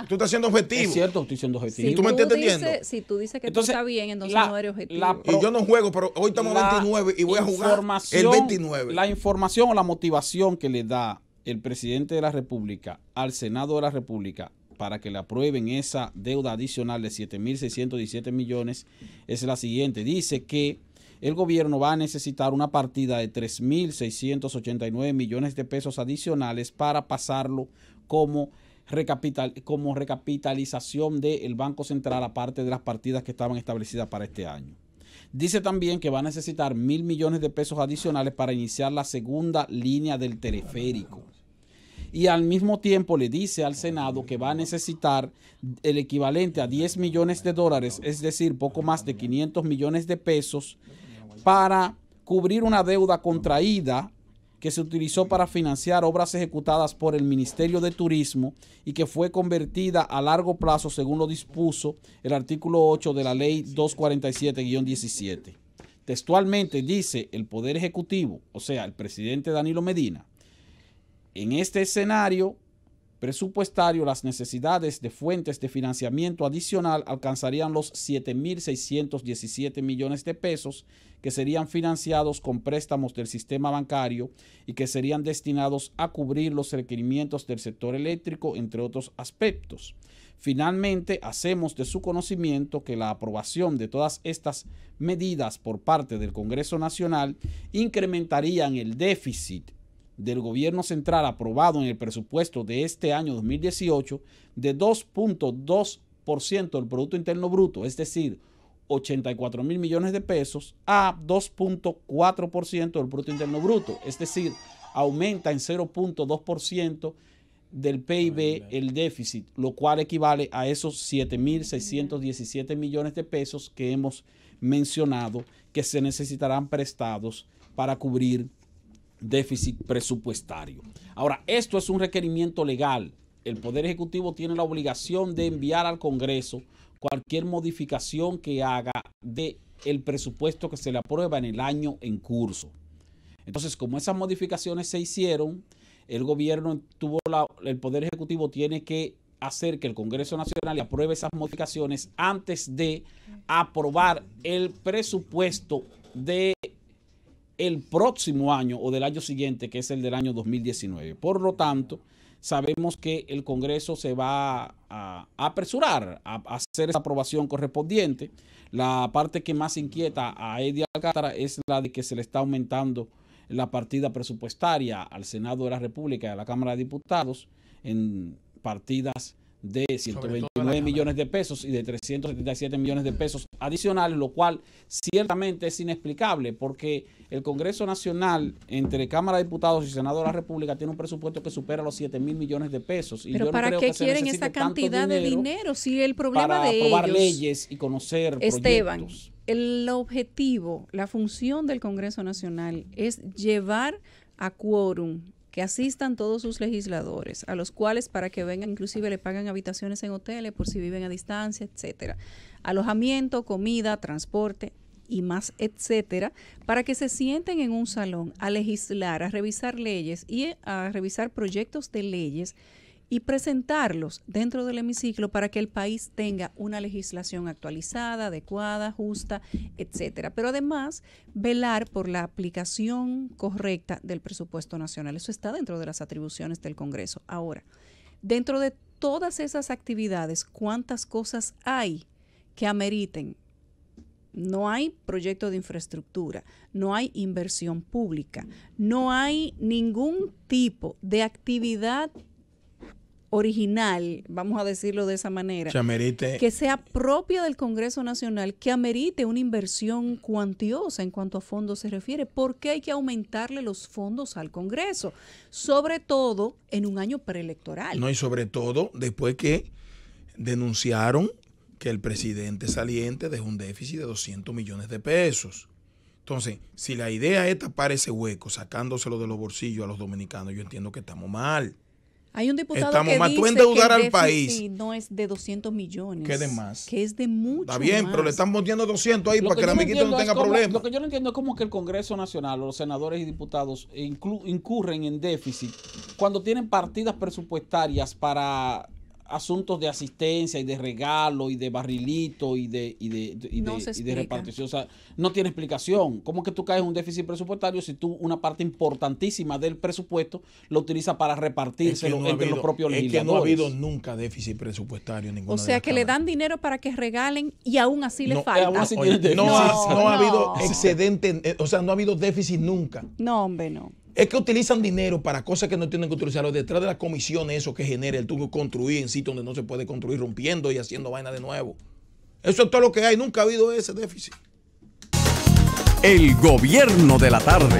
Tú estás siendo objetivo. Es cierto, estoy siendo objetivo. Si tú me estás entendiendo. Si tú dices que Entonces, tú estás bien, entonces la- no eres objetivo. la- Y yo no juego, pero hoy estamos a 29 y voy a jugar el información- 29. La información o la motivación que le da el presidente de la República al Senado de la República para que le aprueben esa deuda adicional de 7.617 millones es la siguiente. Dice que el gobierno va a necesitar una partida de 3.689 millones de pesos adicionales para pasarlo como recapitalización del Banco Central, aparte de las partidas que estaban establecidas para este año. Dice también que va a necesitar 1.000 millones de pesos adicionales para iniciar la segunda línea del teleférico. Y al mismo tiempo le dice al Senado que va a necesitar el equivalente a 10 millones de dólares, es decir, poco más de 500 millones de pesos, para cubrir una deuda contraída que se utilizó para financiar obras ejecutadas por el Ministerio de Turismo y que fue convertida a largo plazo según lo dispuso el artículo 8 de la Ley 247-17. Textualmente dice el Poder Ejecutivo, o sea, el presidente Danilo Medina: en este escenario presupuestario, las necesidades de fuentes de financiamiento adicional alcanzarían los 7.617 millones de pesos que serían financiados con préstamos del sistema bancario y que serían destinados a cubrir los requerimientos del sector eléctrico, entre otros aspectos. Finalmente, hacemos de su conocimiento que la aprobación de todas estas medidas por parte del Congreso Nacional incrementarían el déficit del gobierno central aprobado en el presupuesto de este año 2018 de 2.2% del Producto Interno Bruto, es decir, 84.000 millones de pesos, a 2.4% del Producto Interno Bruto, es decir, aumenta en 0.2% del PIB el déficit, lo cual equivale a esos 7.617 millones de pesos que hemos mencionado que se necesitarán prestados para cubrir déficit presupuestario. Ahora, esto es un requerimiento legal. El Poder Ejecutivo tiene la obligación de enviar al Congreso cualquier modificación que haga del presupuesto que se le aprueba en el año en curso. Entonces, como esas modificaciones se hicieron, el gobierno el Poder Ejecutivo tiene que hacer que el Congreso Nacional apruebe esas modificaciones antes de aprobar el presupuesto de el próximo año o del año siguiente, que es el del año 2019. Por lo tanto, sabemos que el Congreso se va a apresurar a hacer esa aprobación correspondiente. La parte que más inquieta a Eddie Alcántara es la de que se le está aumentando la partida presupuestaria al Senado de la República y a la Cámara de Diputados en partidas de 129 millones de pesos y de 377 millones de pesos adicionales, lo cual ciertamente es inexplicable porque el Congreso Nacional, entre Cámara de Diputados y Senado de la República, tiene un presupuesto que supera los 7.000 millones de pesos. Y pero yo ¿para no qué creo que quieren esa cantidad de dinero si el problema para de aprobar ellos, leyes y conocer Esteban, proyectos? El objetivo, la función del Congreso Nacional es llevar a quórum que asistan todos sus legisladores, a los cuales para que vengan inclusive le pagan habitaciones en hoteles por si viven a distancia, etcétera, alojamiento, comida, transporte y más, etcétera, para que se sienten en un salón a legislar, a revisar leyes y a revisar proyectos de leyes y presentarlos dentro del hemiciclo para que el país tenga una legislación actualizada, adecuada, justa, etcétera. Pero además, velar por la aplicación correcta del presupuesto nacional. Eso está dentro de las atribuciones del Congreso. Ahora, dentro de todas esas actividades, ¿cuántas cosas hay que ameriten? No hay proyecto de infraestructura, no hay inversión pública, no hay ningún tipo de actividad original, vamos a decirlo de esa manera, que sea propia del Congreso Nacional, que amerite una inversión cuantiosa en cuanto a fondos se refiere. ¿Por qué hay que aumentarle los fondos al Congreso? Sobre todo en un año preelectoral. No, y sobre todo después que denunciaron que el presidente saliente dejó un déficit de 200 millones de pesos. Entonces, si la idea es tapar ese hueco, sacándoselo de los bolsillos a los dominicanos, yo entiendo que estamos mal. Hay un diputado Estamos que mal. dice Tú endeudar que el al país no es de 200 millones. ¿Qué de más? Que es de mucho Está bien, más. pero le están poniendo 200 ahí Lo para que el amiguito no tenga problemas. Lo que yo no entiendo es cómo que el Congreso Nacional, los senadores y diputados incurren en déficit cuando tienen partidas presupuestarias para asuntos de asistencia y de regalo y de barrilito y de repartición. O sea, no tiene explicación. ¿Cómo que tú caes en un déficit presupuestario si tú una parte importantísima del presupuesto lo utilizas para repartírselo entre los propios legisladores? Es que no ha habido nunca déficit presupuestario en ninguna O sea, que le dan dinero para que regalen y aún así le falta. Aún así no ha habido excedente, o sea, no ha habido déficit nunca. No, hombre, no. Es que utilizan dinero para cosas que no tienen que utilizarlo. Detrás de la comisión, eso que genera el tubo construir en sitios donde no se puede construir, rompiendo y haciendo vaina de nuevo. Eso es todo lo que hay. Nunca ha habido ese déficit. El gobierno de la tarde.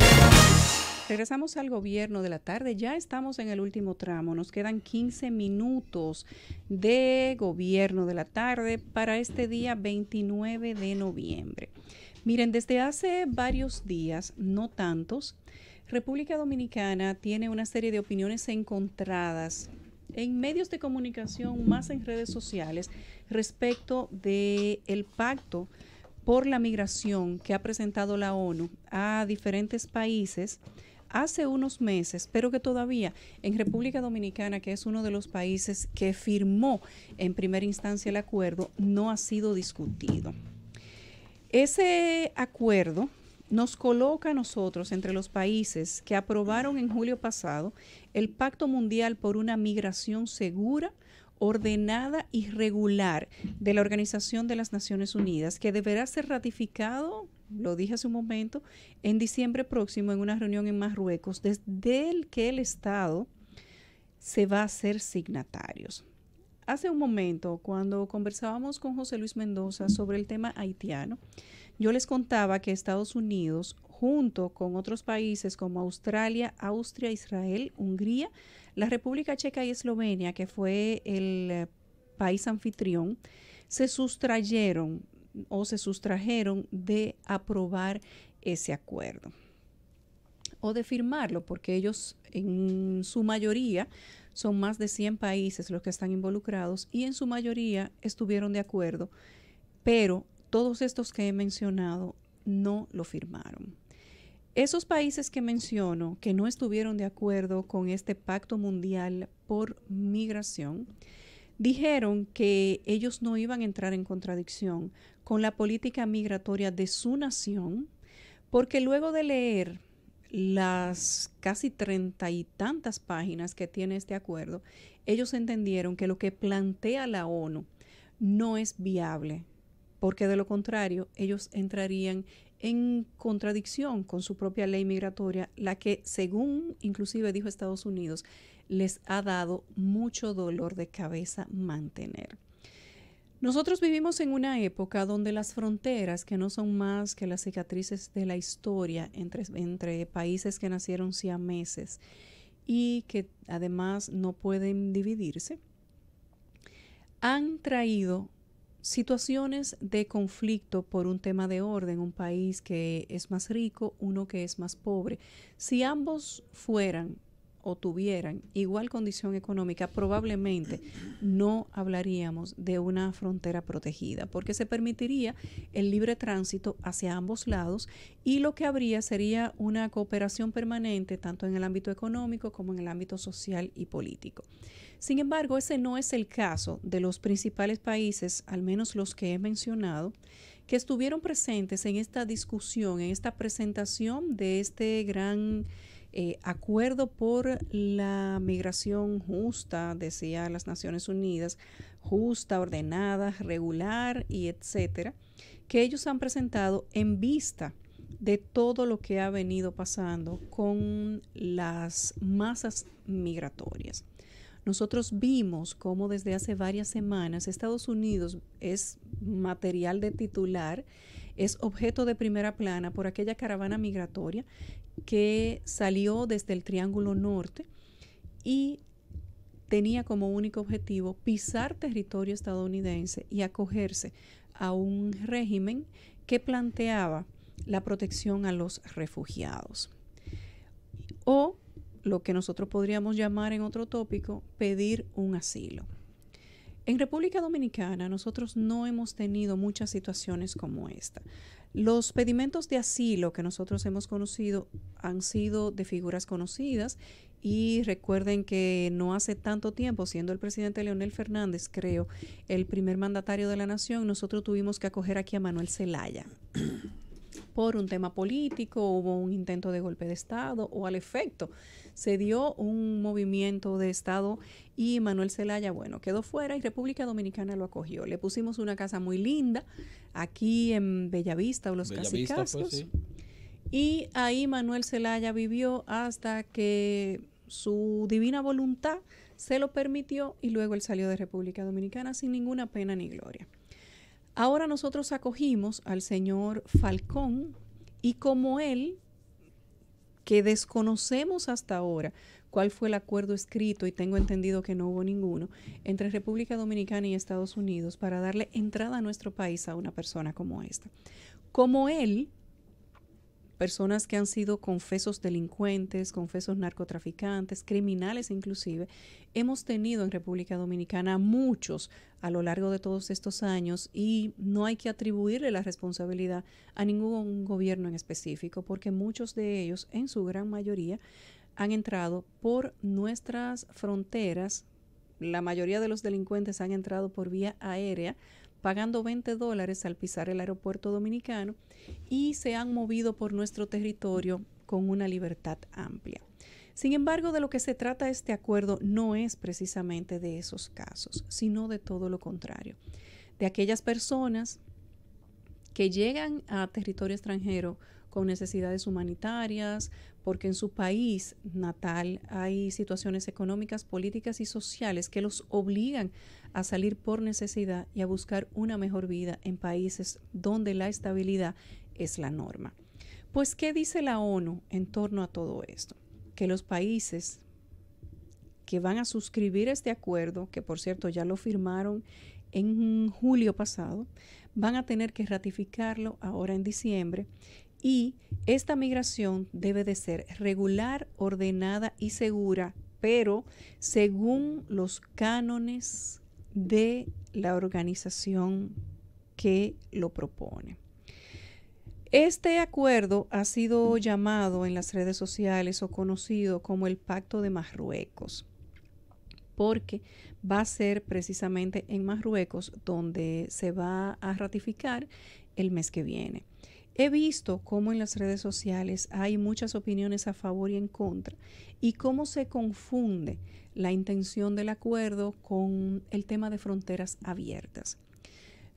Regresamos al gobierno de la tarde. Ya estamos en el último tramo. Nos quedan 15 minutos de gobierno de la tarde para este día 29 de noviembre. Miren, desde hace varios días, no tantos, República Dominicana tiene una serie de opiniones encontradas en medios de comunicación, más en redes sociales, respecto del pacto por la migración que ha presentado la ONU a diferentes países hace unos meses, pero que todavía en República Dominicana, que es uno de los países que firmó en primera instancia el acuerdo, no ha sido discutido. Ese acuerdo nos coloca a nosotros entre los países que aprobaron en julio pasado el Pacto Mundial por una Migración Segura, Ordenada y Regular de la Organización de las Naciones Unidas, que deberá ser ratificado, lo dije hace un momento, en diciembre próximo en una reunión en Marruecos, desde el que el Estado se va a hacer signatarios. Hace un momento, cuando conversábamos con José Luis Mendoza sobre el tema haitiano, yo les contaba que Estados Unidos, junto con otros países como Australia, Austria, Israel, Hungría, la República Checa y Eslovenia, que fue el país anfitrión, se sustrajeron de aprobar ese acuerdo o de firmarlo, porque ellos en su mayoría son más de 100 países los que están involucrados y en su mayoría estuvieron de acuerdo, pero todos estos que he mencionado no lo firmaron. Esos países que menciono que no estuvieron de acuerdo con este Pacto Mundial por Migración, dijeron que ellos no iban a entrar en contradicción con la política migratoria de su nación, porque luego de leer las casi 30 y tantas páginas que tiene este acuerdo, ellos entendieron que lo que plantea la ONU no es viable, porque de lo contrario ellos entrarían en contradicción con su propia ley migratoria, la que, según inclusive dijo Estados Unidos, les ha dado mucho dolor de cabeza mantener. Nosotros vivimos en una época donde las fronteras, que no son más que las cicatrices de la historia entre países que nacieron siameses y que además no pueden dividirse, han traído situaciones de conflicto por un tema de orden, un país que es más rico, uno que es más pobre. Si ambos fueran o tuvieran igual condición económica, probablemente no hablaríamos de una frontera protegida, porque se permitiría el libre tránsito hacia ambos lados y lo que habría sería una cooperación permanente tanto en el ámbito económico como en el ámbito social y político. Sin embargo, ese no es el caso de los principales países, al menos los que he mencionado, que estuvieron presentes en esta discusión, en esta presentación de este gran acuerdo por la migración justa, decía las Naciones Unidas, justa, ordenada, regular y etcétera, que ellos han presentado en vista de todo lo que ha venido pasando con las masas migratorias. Nosotros vimos cómo desde hace varias semanas Estados Unidos es material de titular, es objeto de primera plana por aquella caravana migratoria que salió desde el Triángulo Norte y tenía como único objetivo pisar territorio estadounidense y acogerse a un régimen que planteaba la protección a los refugiados. O lo que nosotros podríamos llamar en otro tópico, pedir un asilo. En República Dominicana nosotros no hemos tenido muchas situaciones como esta. Los pedimentos de asilo que nosotros hemos conocido han sido de figuras conocidas y recuerden que no hace tanto tiempo, siendo el presidente Leonel Fernández, creo, el primer mandatario de la nación, nosotros tuvimos que acoger aquí a Manuel Zelaya. Por un tema político, hubo un intento de golpe de Estado o al efecto se dio un movimiento de Estado y Manuel Zelaya, bueno, quedó fuera y República Dominicana lo acogió. Le pusimos una casa muy linda aquí en Bellavista o Los Cacicascos. Pues, sí. Y ahí Manuel Zelaya vivió hasta que su divina voluntad se lo permitió y luego él salió de República Dominicana sin ninguna pena ni gloria. Ahora nosotros acogimos al señor Falcón Y como él, que desconocemos hasta ahora cuál fue el acuerdo escrito, y tengo entendido que no hubo ninguno, entre República Dominicana y Estados Unidos para darle entrada a nuestro país a una persona como esta. Como él, personas que han sido confesos delincuentes, confesos narcotraficantes, criminales inclusive, hemos tenido en República Dominicana muchos a lo largo de todos estos años, y no hay que atribuirle la responsabilidad a ningún gobierno en específico, porque muchos de ellos, en su gran mayoría, han entrado por nuestras fronteras. La mayoría de los delincuentes han entrado por vía aérea, pagando $20 al pisar el aeropuerto dominicano, y se han movido por nuestro territorio con una libertad amplia. Sin embargo, de lo que se trata este acuerdo no es precisamente de esos casos, sino de todo lo contrario, de aquellas personas que llegan a territorio extranjero con necesidades humanitarias, porque en su país natal hay situaciones económicas, políticas y sociales que los obligan a salir por necesidad y a buscar una mejor vida en países donde la estabilidad es la norma. Pues, ¿qué dice la ONU en torno a todo esto? Que los países que van a suscribir este acuerdo, que por cierto ya lo firmaron en julio pasado, van a tener que ratificarlo ahora en diciembre. Y esta migración debe de ser regular, ordenada y segura, pero según los cánones de la organización que lo propone. Este acuerdo ha sido llamado en las redes sociales o conocido como el Pacto de Marruecos, porque va a ser precisamente en Marruecos donde se va a ratificar el mes que viene. He visto cómo en las redes sociales hay muchas opiniones a favor y en contra, y cómo se confunde la intención del acuerdo con el tema de fronteras abiertas.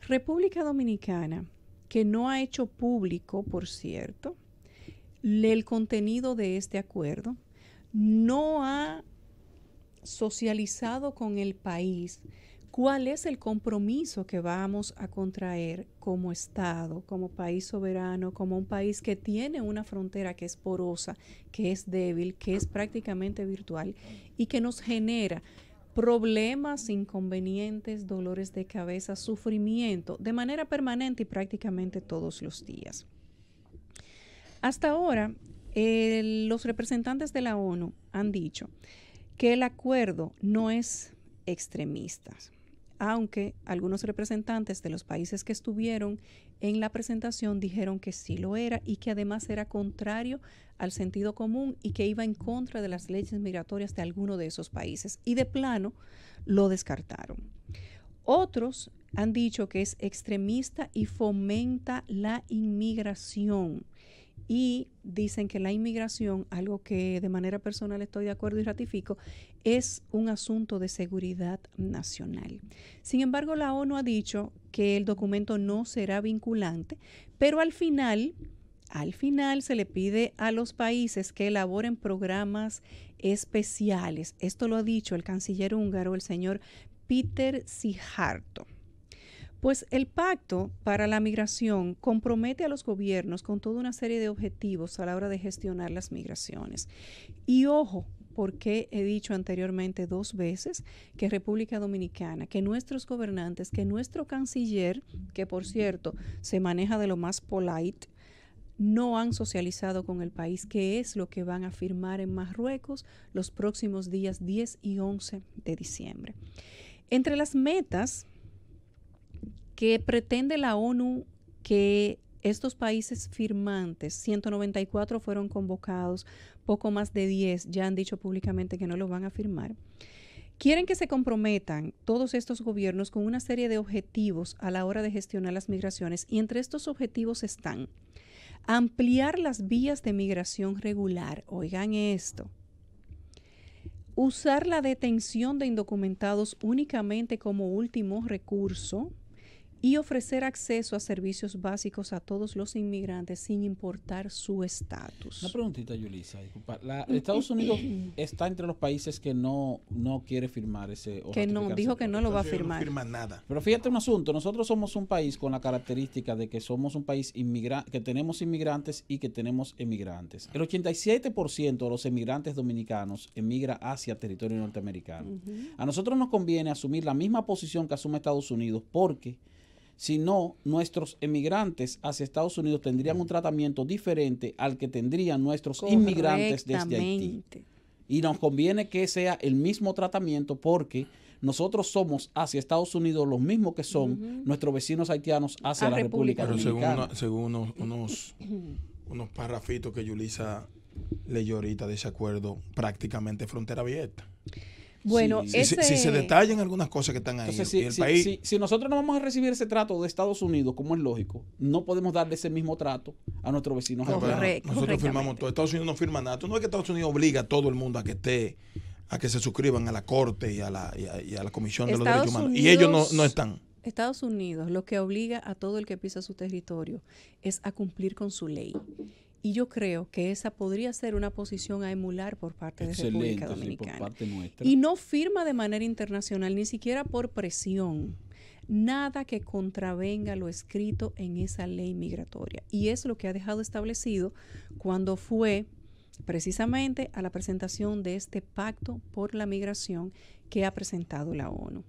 República Dominicana, que no ha hecho público, por cierto, el contenido de este acuerdo, no ha socializado con el país cuál es el compromiso que vamos a contraer como Estado, como país soberano, como un país que tiene una frontera que es porosa, que es débil, que es prácticamente virtual y que nos genera problemas, inconvenientes, dolores de cabeza, sufrimiento de manera permanente y prácticamente todos los días. Hasta ahora, los representantes de la ONU han dicho que el acuerdo no es extremista, aunque algunos representantes de los países que estuvieron en la presentación dijeron que sí lo era, y que además era contrario al sentido común y que iba en contra de las leyes migratorias de alguno de esos países, y de plano lo descartaron. Otros han dicho que es extremista y fomenta la inmigración, y dicen que la inmigración, algo que de manera personal estoy de acuerdo y ratifico, es un asunto de seguridad nacional. Sin embargo, la ONU ha dicho que el documento no será vinculante, pero al final se le pide a los países que elaboren programas especiales. Esto lo ha dicho el canciller húngaro, el señor Péter Szijjártó. Pues el Pacto para la Migración compromete a los gobiernos con toda una serie de objetivos a la hora de gestionar las migraciones. Y ojo, porque he dicho anteriormente 2 veces que República Dominicana, que nuestros gobernantes, que nuestro canciller, que por cierto se maneja de lo más polite, no han socializado con el país, que es lo que van a firmar en Marruecos los próximos días 10 y 11 de diciembre. Entre las metas que pretende la ONU que estos países firmantes, 194 fueron convocados, poco más de 10 ya han dicho públicamente que no lo van a firmar. Quieren que se comprometan todos estos gobiernos con una serie de objetivos a la hora de gestionar las migraciones, y entre estos objetivos están ampliar las vías de migración regular. Oigan esto. Usar la detención de indocumentados únicamente como último recurso y ofrecer acceso a servicios básicos a todos los inmigrantes sin importar su estatus. Una preguntita, Yulisa, disculpa. Estados Unidos está entre los países que no quiere firmar ese... Que no, dijo que no lo va a firmar. No firma nada. Pero fíjate un asunto, nosotros somos un país con la característica de que somos un país que tenemos inmigrantes y que tenemos emigrantes. El 87% de los emigrantes dominicanos emigra hacia territorio norteamericano. A nosotros nos conviene asumir la misma posición que asume Estados Unidos, porque si no, nuestros emigrantes hacia Estados Unidos tendrían un tratamiento diferente al que tendrían nuestros inmigrantes desde Haití. Y nos conviene que sea el mismo tratamiento, porque nosotros somos hacia Estados Unidos los mismos que son nuestros vecinos haitianos hacia la República Dominicana. Pero según unos parrafitos que Yulisa leyó ahorita de ese acuerdo, prácticamente frontera abierta. Bueno, si se detallan algunas cosas que están ahí. Entonces, si nosotros no vamos a recibir ese trato de Estados Unidos, como es lógico, no podemos darle ese mismo trato a nuestros vecinos. Nosotros firmamos todo. Estados Unidos no firma nada. No es que Estados Unidos obliga a todo el mundo a que se suscriban a la Corte y a la Comisión de los Derechos Humanos. Y ellos no están. Estados Unidos lo que obliga a todo el que pisa su territorio es a cumplir con su ley. Y yo creo que esa podría ser una posición a emular por parte de República Dominicana. Por parte nuestra. Y no firma de manera internacional, ni siquiera por presión, nada que contravenga lo escrito en esa ley migratoria. Y es lo que ha dejado establecido cuando fue precisamente a la presentación de este pacto por la migración que ha presentado la ONU.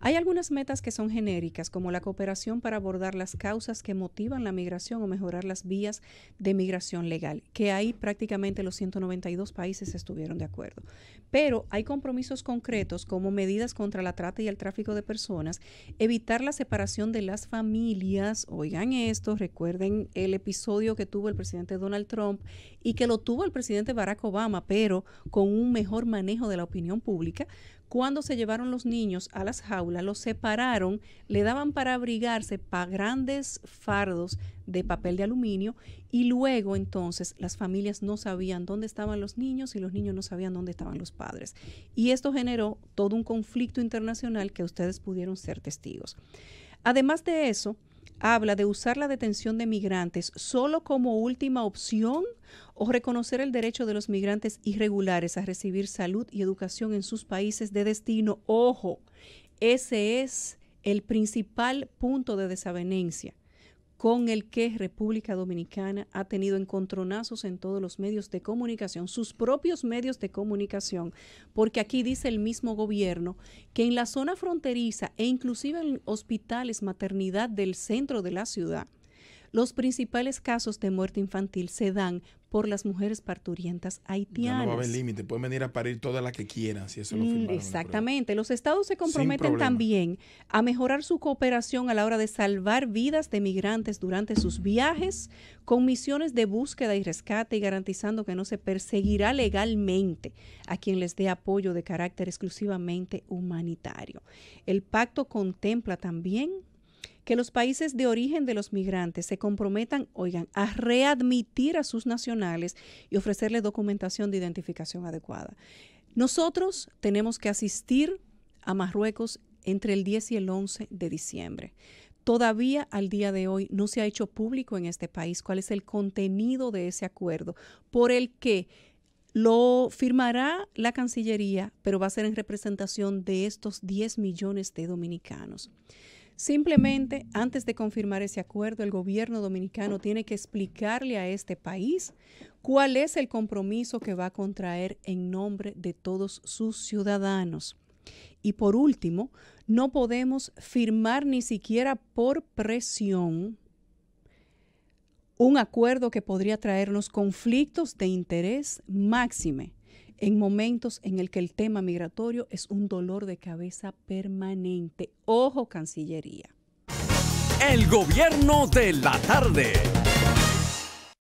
Hay algunas metas que son genéricas, como la cooperación para abordar las causas que motivan la migración o mejorar las vías de migración legal, que ahí prácticamente los 192 países estuvieron de acuerdo. Pero hay compromisos concretos como medidas contra la trata y el tráfico de personas, evitar la separación de las familias. Oigan esto, recuerden el episodio que tuvo el presidente Donald Trump y que lo tuvo el presidente Barack Obama, pero con un mejor manejo de la opinión pública. Cuando se llevaron los niños a las jaulas, los separaron, le daban para abrigarse grandes fardos de papel de aluminio y luego entonces las familias no sabían dónde estaban los niños y los niños no sabían dónde estaban los padres. Y esto generó todo un conflicto internacional que ustedes pudieron ser testigos. Además de eso, habla de usar la detención de migrantes solo como última opción o reconocer el derecho de los migrantes irregulares a recibir salud y educación en sus países de destino. Ojo, ese es el principal punto de desavenencia con el que República Dominicana ha tenido encontronazos en todos los medios de comunicación, sus propios medios de comunicación, porque aquí dice el mismo gobierno que en la zona fronteriza e inclusive en hospitales, maternidad del centro de la ciudad, los principales casos de muerte infantil se dan por las mujeres parturientas haitianas. Ya no va a haber límite, pueden venir a parir todas las que quieran, si eso lo firmaron. Exactamente. Los estados se comprometen también a mejorar su cooperación a la hora de salvar vidas de migrantes durante sus viajes, con misiones de búsqueda y rescate y garantizando que no se perseguirá legalmente a quien les dé apoyo de carácter exclusivamente humanitario. El pacto contempla también que los países de origen de los migrantes se comprometan, a readmitir a sus nacionales y ofrecerles documentación de identificación adecuada. Nosotros tenemos que asistir a Marruecos entre el 10 y el 11 de diciembre. Todavía al día de hoy no se ha hecho público en este país cuál es el contenido de ese acuerdo por el que lo firmará la Cancillería, pero va a ser en representación de estos 10 millones de dominicanos. Simplemente, antes de confirmar ese acuerdo, el gobierno dominicano tiene que explicarle a este país cuál es el compromiso que va a contraer en nombre de todos sus ciudadanos. Y por último, no podemos firmar ni siquiera por presión un acuerdo que podría traernos conflictos de interés máxime en momentos en el que el tema migratorio es un dolor de cabeza permanente. Ojo, Cancillería. El gobierno de la tarde.